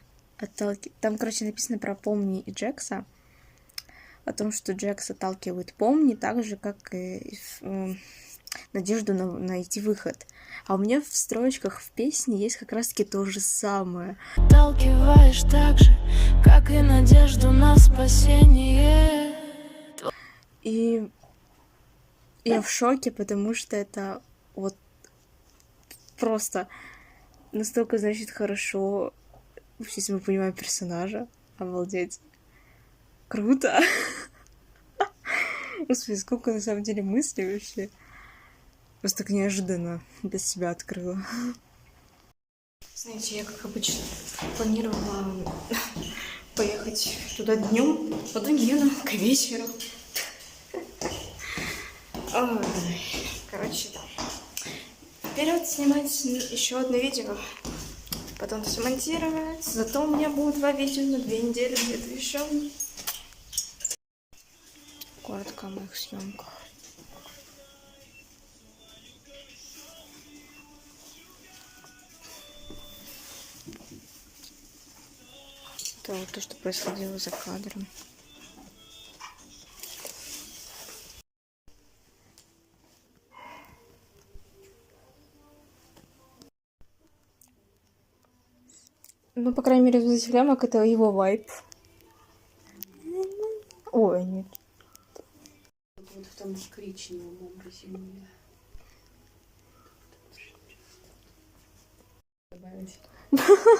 Там, короче, написано про Помни и Джекса. О том, что Джекс отталкивает Помни, так же, как и надежду найти выход. А у меня в строчках в песне есть как раз-таки то же самое. Отталкиваешь так же, как и надежду на спасение. И я в шоке, потому что это вот просто настолько, значит, хорошо, если мы понимаем персонажа. Обалдеть. Круто. Господи, сколько на самом деле мыслей вообще. Просто так неожиданно для себя открыла. Знаете, я, как обычно, планировала поехать туда днем, потом еду к вечеру. Ой, короче, вперед снимать еще одно видео, потом смонтировать. Зато у меня будет 2 видео на 2 недели где-то еще. Коротко о моих съемках. Это вот то, что происходило за кадром. Ну, по крайней мере, из этих лямок это его вайб. Ой, нет. Вот в том коричневом образе у меня. Добавить.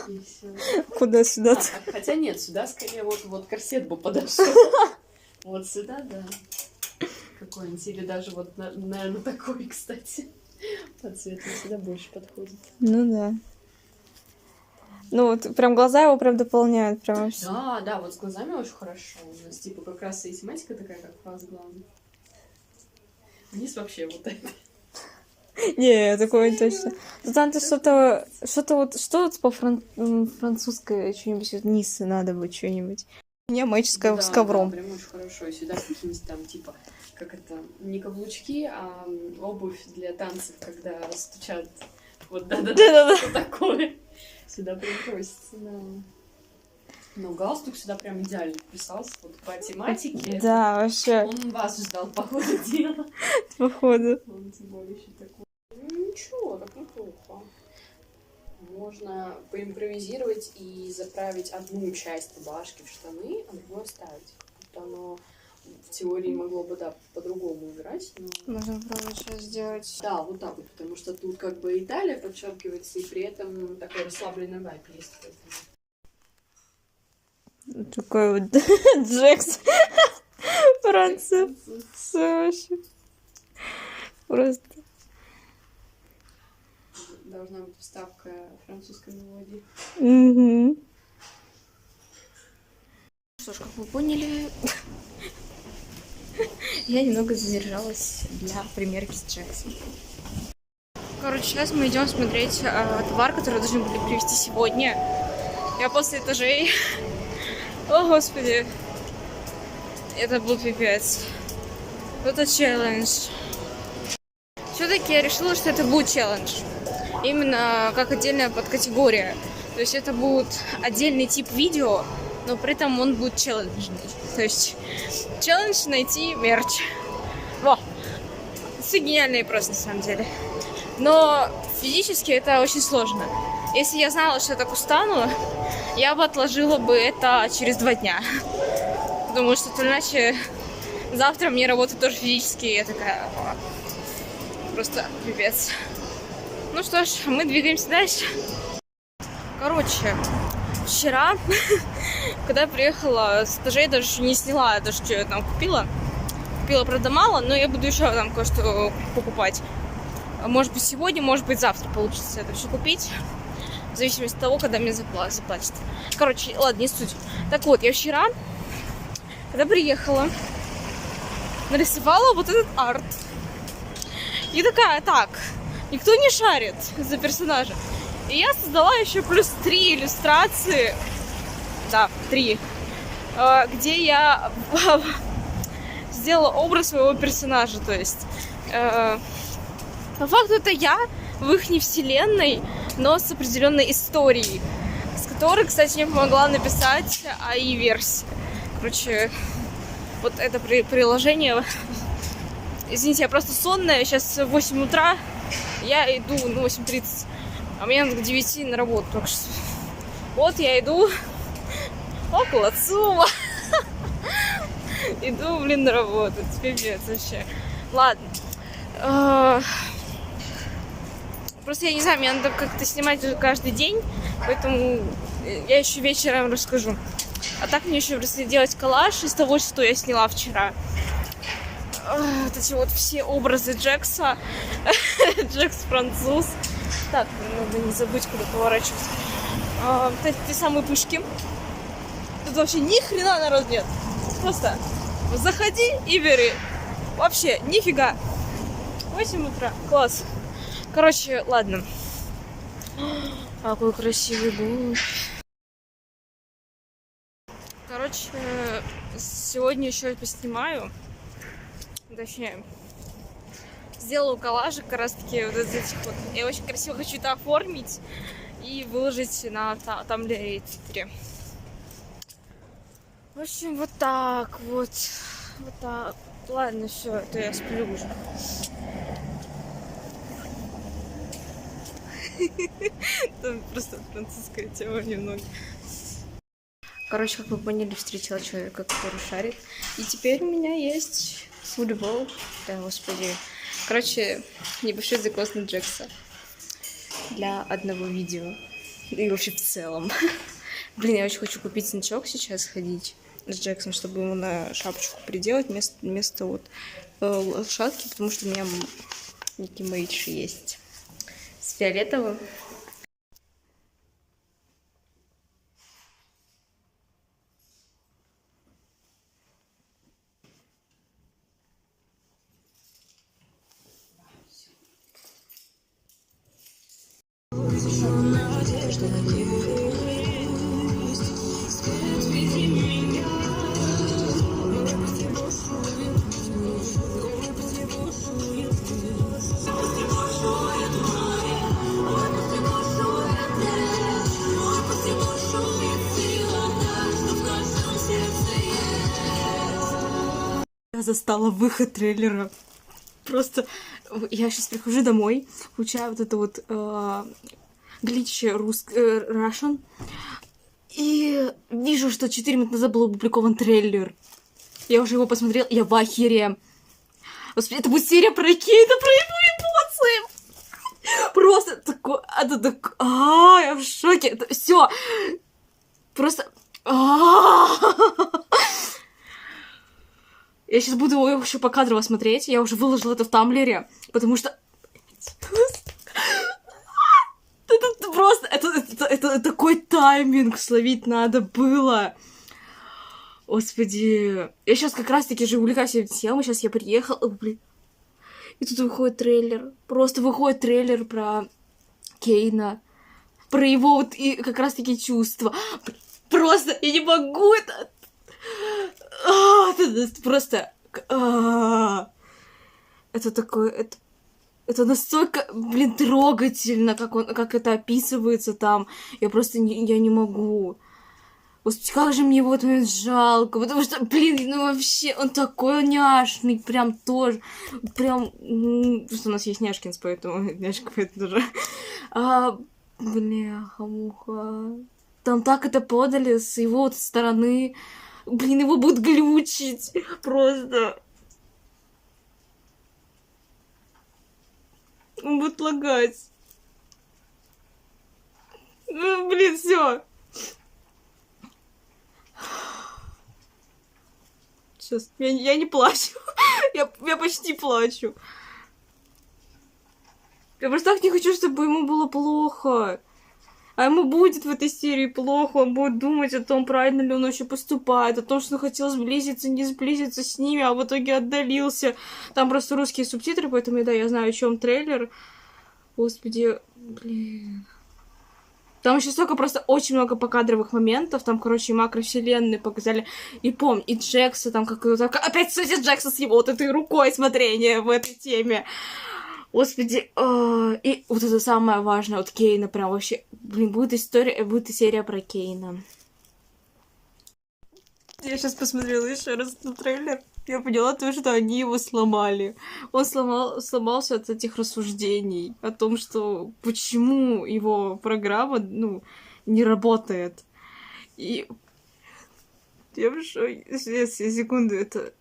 И всё. Куда сюда? Хотя нет, сюда скорее вот корсет бы подошел. Вот сюда, да. Какой-нибудь. Или даже вот, наверное, такой, кстати. По цвету сюда больше подходит. Ну да. Ну вот прям глаза его прям дополняют. Прям все. Да, вот с глазами очень хорошо. У нас типа как раз и тематика такая, как фаз главный. Вниз вообще вот это. Не, такое не точно. Ну там ты что-то вот по французской что-нибудь вниз надо будет что-нибудь. У меня матч с Да, ковром. Да, прям очень хорошо. И сюда какие-нибудь там, типа, как это, не каблучки, а обувь для танцев, когда стучат. Вот, да-да-да, что такое. Сюда прям просится, да. Но галстук сюда прям идеально вписался, вот по тематике. Да, вообще, Он вас ждал, по ходу дела. походу. Он тем более еще такой. Ну, ничего, так неплохо. Можно поимпровизировать и заправить одну часть рубашки в штаны, а другую оставить. Вот оно в теории могло бы, да, по-другому играть, но... Можно попробовать сейчас сделать. Да, вот так вот, потому что тут как бы Италия подчеркивается, и при этом такой расслабленный вайп есть. Такой вот Джекс. Франция. Вообще. Просто. Должна быть вставка французской мелодии. Угу. Что ж, как вы поняли, я немного задержалась для примерки с Джексом. Короче, сейчас мы идем смотреть товар, который должны были привезти сегодня. Я после этажей. О, господи. Это был пипец. Это челлендж. Все-таки я решила, что это будет челлендж. Именно как отдельная подкатегория. То есть это будет отдельный тип видео, но при этом он будет челленджный. То есть челлендж найти мерч. Во! Все гениальные просто, на самом деле. Но физически это очень сложно. Если я знала, что я так устану, я бы отложила бы это через 2 дня. Думаю, что иначе завтра мне работать тоже физически. Я такая... Просто пипец. Ну что ж, мы двигаемся дальше. Короче, вчера, когда я приехала с этажей, даже еще не сняла то, что я там купила. Купила, правда, мало, но я буду еще там кое-что покупать. Может быть, сегодня, может быть, завтра получится это все купить. В зависимости от того, когда мне заплатят. Короче, ладно, не суть. Так вот, я вчера, когда приехала, нарисовала вот этот арт. И такая, так, никто не шарит за персонажа. И я создала еще плюс 3 иллюстрации. Да, 3. Где я сделала образ своего персонажа. То есть, по факту это я в их вселенной, но с определенной историей. С которой, кстати, мне помогла написать АИ-версия. Короче, вот это приложение... Извините, я просто сонная, сейчас 8 утра, я иду, 8:30, а мне надо к 9 на работу, так что вот я иду около ЦУМа, иду, на работу, пипец вообще. Ладно, просто я не знаю, мне надо как-то снимать каждый день, поэтому я еще вечером расскажу. А так мне еще просто делать коллаж из того, что я сняла вчера. Вот эти вот все образы Джекса. Джекс француз. Так, надо не забыть, куда поворачивать. Вот эти самые пышки. Тут вообще ни хрена народ нет. Просто заходи и бери. Вообще, нифига. 8 утра. Класс. Короче, ладно. Какой красивый голубь. Короче, сегодня еще поснимаю. Точнее, сделаю коллажик как раз таки вот из этих вот. Я очень красиво хочу это оформить и выложить на Тамблере и Твиттере. В общем, вот так вот. Вот так. Ладно, все, это я сплю уже. Там просто французская тема немного. Короче, как вы поняли, встретила человека, который шарит. И теперь у меня есть футбол. Да, господи. Короче, небольшой закос на Джекса. Для одного видео. И вообще в целом. Блин, я очень хочу купить значок сейчас, ходить с Джексом, чтобы ему на шапочку приделать вместо вот лошадки, потому что у меня Ники Мейдж есть. С фиолетовым. Надежда есть, свет, веди меня. Я застала выход трейлера. Просто я сейчас прихожу домой, включаю вот это вот глич Russian, и вижу, что 4 минуты назад был опубликован трейлер. Я уже его посмотрела, я в ахере. Господи, это будет серия про Кейна, про его эмоции. Просто такое... Это так... я в шоке. Это все. Просто... Я сейчас буду его еще покадрово смотреть. Я уже выложила это в Тамблере, потому что... Это просто... Это такой тайминг словить надо было. Господи. Я сейчас как раз-таки же увлекаюсь этим темой. Сейчас я приехала, блин. И тут выходит трейлер. Просто выходит трейлер про Кейна. Про его вот и как раз-таки чувства. Просто я не могу это... Это просто... Это такое... Это настолько, блин, трогательно, как это описывается там. Я просто я не могу. Господи, как же мне его в этот момент жалко. Потому что, блин, ну вообще, он такой няшный, прям тоже. Прям... Потому что у нас есть Няшкинс, поэтому... Няшка, поэтому тоже... Бляха-муха. Там так это подали с его вот стороны. Блин, его будут глючить. Просто. Он будет лагать. Ну, блин, все. Сейчас. Я не плачу. я почти плачу. Я просто так не хочу, чтобы ему было плохо. А ему будет в этой серии плохо, он будет думать о том, правильно ли он вообще поступает, о том, что он хотел сблизиться, не сблизиться с ними, а в итоге отдалился. Там просто русские субтитры, поэтому, да, я знаю, о чем трейлер. Господи, блин. Там еще столько, просто очень много покадровых моментов, там, короче, макровселенные показали. И помню, и Джекса, там, опять, кстати, Джекса с его вот этой рукой смотрения в этой теме. Господи, и вот это самое важное, вот Кейна прям вообще, блин, будет и серия про Кейна. Я сейчас посмотрела еще раз на трейлер, я поняла то, что они его сломали. Он сломался от этих рассуждений о том, что почему его программа, ну, не работает. И я в шоке. Секунду, это...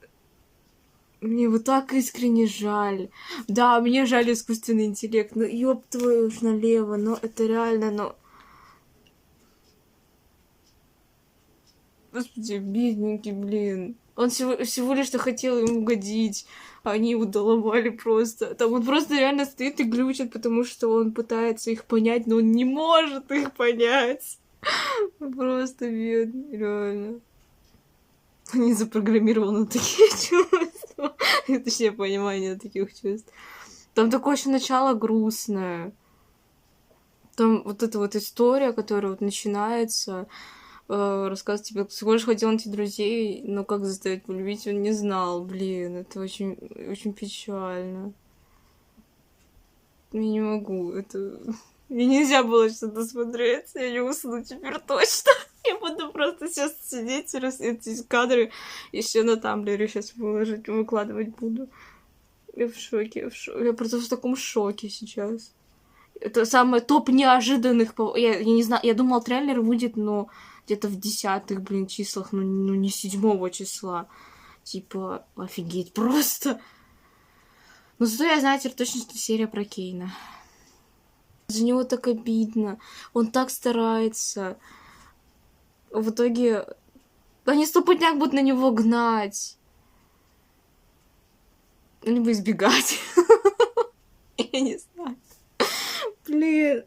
Мне его так искренне жаль. Да, мне жаль искусственный интеллект. Ну, ёб твою уж налево. Но это реально, но... Господи, бедненький, блин. Он всего лишь-то хотел ему угодить. А они его доломали просто. Там он просто реально стоит и глючит, потому что он пытается их понять, но он не может их понять. Просто бедный, реально. Он не запрограммирован на такие чувства. Точнее, понимание таких чувств. Там такое еще начало грустное. Там вот эта вот история, которая вот начинается, рассказывает тебе, всего лишь хотел найти друзей, но как заставить полюбить, он не знал. Блин, это очень, очень печально. Я не могу, это... Мне нельзя было что-то смотреть, я не усну теперь точно. Я буду просто сейчас сидеть и эти кадры еще на Тамблере сейчас выкладывать буду. Я в шоке, Я просто в таком шоке сейчас. Это самое топ неожиданных... Я не знаю, я думала, трейлер выйдет, но где-то в 10-х, блин, числах, ну не 7 числа. Типа, офигеть, просто. Но зато я знаю теперь точно, что серия про Кейна. За него так обидно. Он так старается. В итоге они стопудняк будут на него гнать. Либо избегать. Я не знаю. Блин,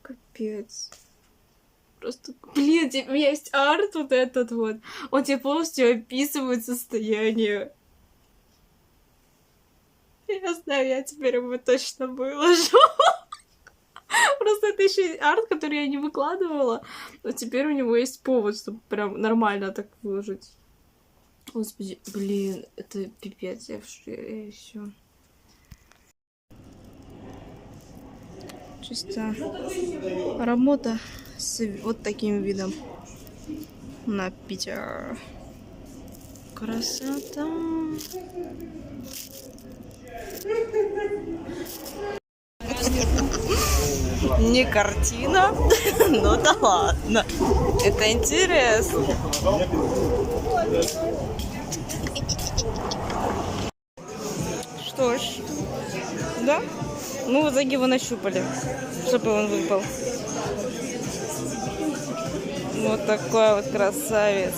капец. Просто, блин, у меня есть арт вот этот вот. Он тебе полностью описывает состояние. Я знаю, я теперь его точно выложу. Просто это еще и арт, который я не выкладывала. Но теперь у него есть повод, чтобы прям нормально так выложить. Господи, блин, это пипец, я все. Чисто работа с вот таким видом. на Питер. Красота. Не картина, ну да ладно. Это интересно. Что ж, да? Ну, в итоге его нащупали, чтобы он выпал. Вот такой вот красавец.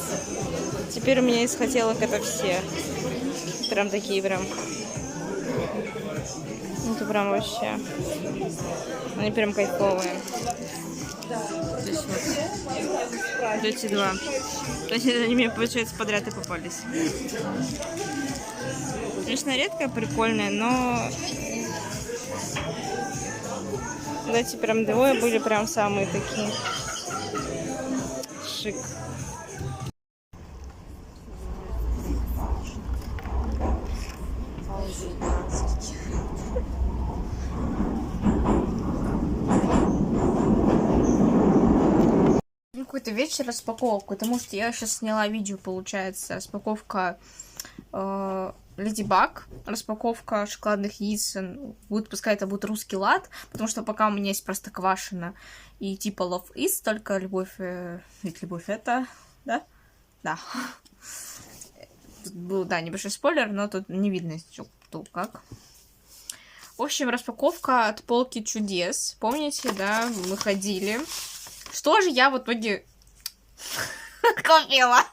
Теперь у меня из хотелок это все. Прям такие прям. Это прям вообще. Они прям кайфовые. Здесь вот. Эти два. То есть они мне, получается, подряд и попались. Конечно, редкая, прикольная, но... Эти прям двое были прям самые такие. Шик. Какой-то вечер распаковку, потому что я сейчас сняла видео, получается, распаковка Леди Баг, распаковка шоколадных яиц, будет, пускай это будет русский лад, потому что пока у меня есть Простоквашино и типа Love Is, только любовь, ведь любовь это, да? Да. Тут был, да, небольшой спойлер, но тут не видно, что как. В общем, распаковка от Полки чудес, помните, да, мы ходили. Что же я в итоге купила?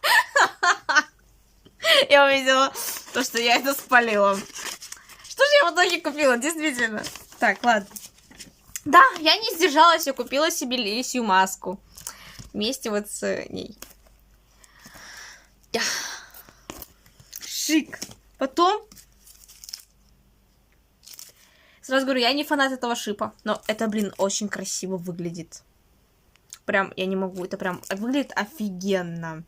Я увидела то, что я это спалила. Что же я в итоге купила, действительно? Так, ладно. Да, я не сдержалась, я купила себе лисью маску. Вместе вот с ней. Шик. Потом... Сразу говорю, я не фанат этого шипа. Но это, блин, очень красиво выглядит. Прям, я не могу, это прям выглядит офигенно.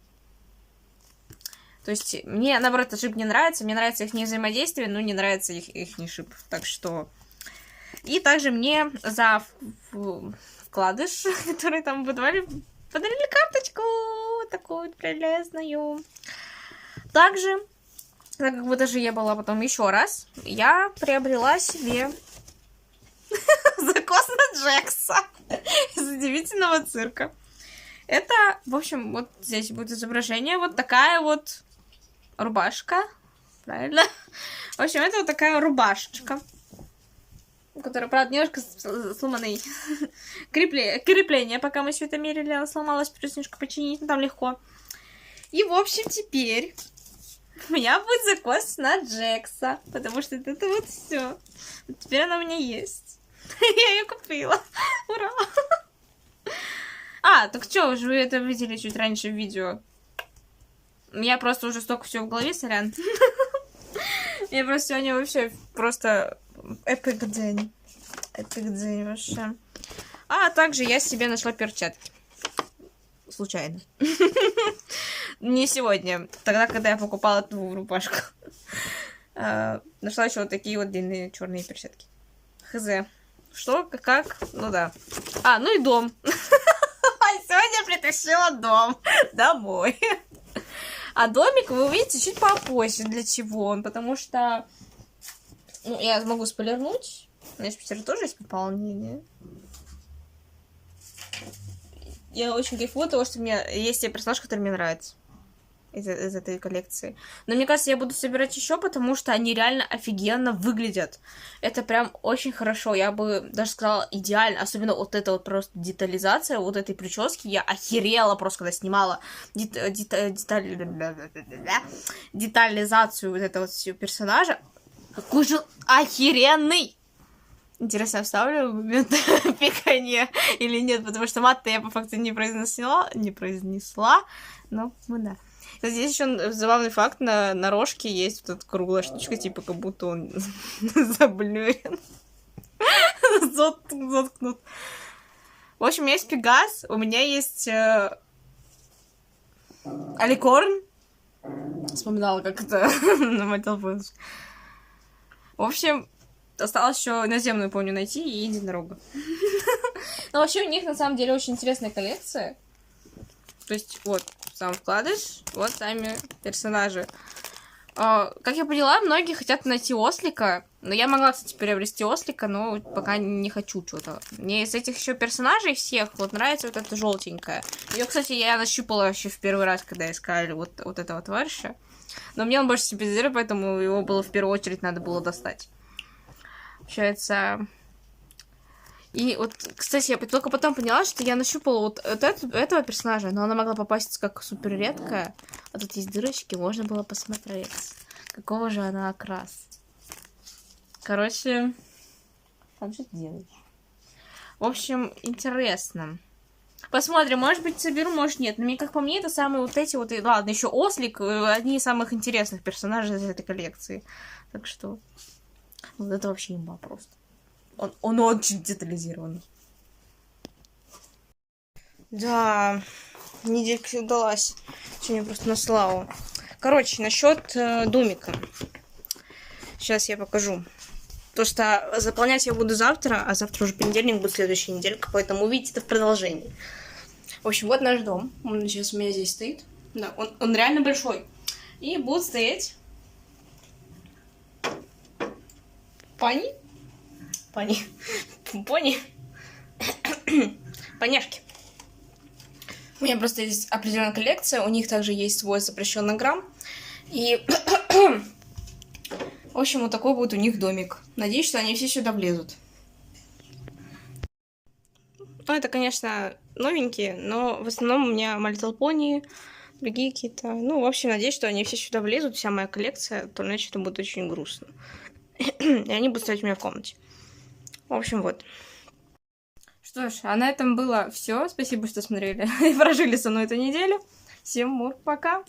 То есть, мне, наоборот, этот шип не нравится. Мне нравится их не взаимодействие, но не нравится их не шип. Так что... И также мне за вкладыш, который там выдавали, подарили карточку. Такую вот прелестную. Также, так как в этаже я была потом еще раз, я приобрела себе закос на Джекса из удивительного цирка. Это, в общем, вот здесь будет изображение. Вот такая вот рубашка. Правильно? В общем, это вот такая рубашечка, которая, правда, немножко сломанный крепление. Пока мы все это мерили, она сломалась, придется немножко починить, но там легко. И, в общем, теперь у меня будет закос на Джекса, потому что это вот все. Вот теперь она у меня есть. Я ее купила. Ура! А, так что, вы это видели чуть раньше в видео. У меня просто уже столько всего в голове, сорян. Я просто сегодня вообще просто эпик день. Эпик день вообще. А также я себе нашла перчатки. Случайно. Не сегодня. Тогда, когда я покупала эту рубашку. Нашла еще вот такие вот длинные черные перчатки. Хз. Что? Как? Ну да. А, ну и дом. Сегодня притащила дом домой. А домик вы увидите чуть попозже. Для чего он? Потому что... Ну, я могу спойлернуть. У меня в Питере тоже есть пополнение. Я очень кайфую от того, что у меня есть персонаж, который мне нравится. Из этой коллекции. Но мне кажется, я буду собирать еще, потому что они реально офигенно выглядят. Это прям очень хорошо. Я бы даже сказала идеально. Особенно вот эта вот просто детализация вот этой прически. Я охерела просто, когда снимала детализацию вот этого вот всего персонажа. Какой же охеренный! Интересно, вставлю момент пикания или нет, потому что мат-то я по факту не произнесла. Но, ну да. Здесь еще забавный факт, на рожке есть вот эта круглая штучка, типа как будто он заблюрен. Заткнут. В общем, у меня есть Пегас, у меня есть Аликорн. Вспоминала, как это на мой телефон. В общем, осталось еще наземную, помню, найти и единорога. Но вообще у них на самом деле очень интересная коллекция. То есть, вот, сам вкладыш, вот сами персонажи. Как я поняла, многие хотят найти ослика. Но я могла, кстати, приобрести ослика, но пока не хочу что-то. Мне из этих еще персонажей всех вот нравится вот эта желтенькая. Ее, кстати, я нащупала вообще в первый раз, когда искали вот этого товарища. Но мне он больше симпатизирует, поэтому его было в первую очередь надо было достать. Получается... И вот, кстати, я только потом поняла, что я нащупала вот этого персонажа, но она могла попасть как супер редкая. А тут есть дырочки, можно было посмотреть, какого же она окрас. Короче, как же делать? В общем, интересно. Посмотрим, может быть, соберу, может нет. Но мне, как по мне, это самые вот эти вот... Ладно, еще ослик, одни из самых интересных персонажей из этой коллекции. Так что, вот это вообще имба просто. Он очень детализирован. Да, неделька удалась. Сегодня просто на славу. Короче, насчет домика. Сейчас я покажу. То, что заполнять я буду завтра, а завтра уже понедельник, будет следующая неделька, поэтому увидите это в продолжении. В общем, вот наш дом. Он сейчас у меня здесь стоит. Да, он реально большой. И будут стоять поняшки. У меня просто есть определенная коллекция, у них также есть свой запрещенный грамм. И, в общем, вот такой будет у них домик. Надеюсь, что они все сюда влезут. Ну, это, конечно, новенькие, но в основном у меня My Little Pony, другие какие-то. Ну, в общем, надеюсь, что они все сюда влезут, вся моя коллекция, то иначе это будет очень грустно. И они будут стоять у меня в комнате. В общем, вот. Что ж, а на этом было все. Спасибо, что смотрели и прожили со мной эту неделю. Всем пока!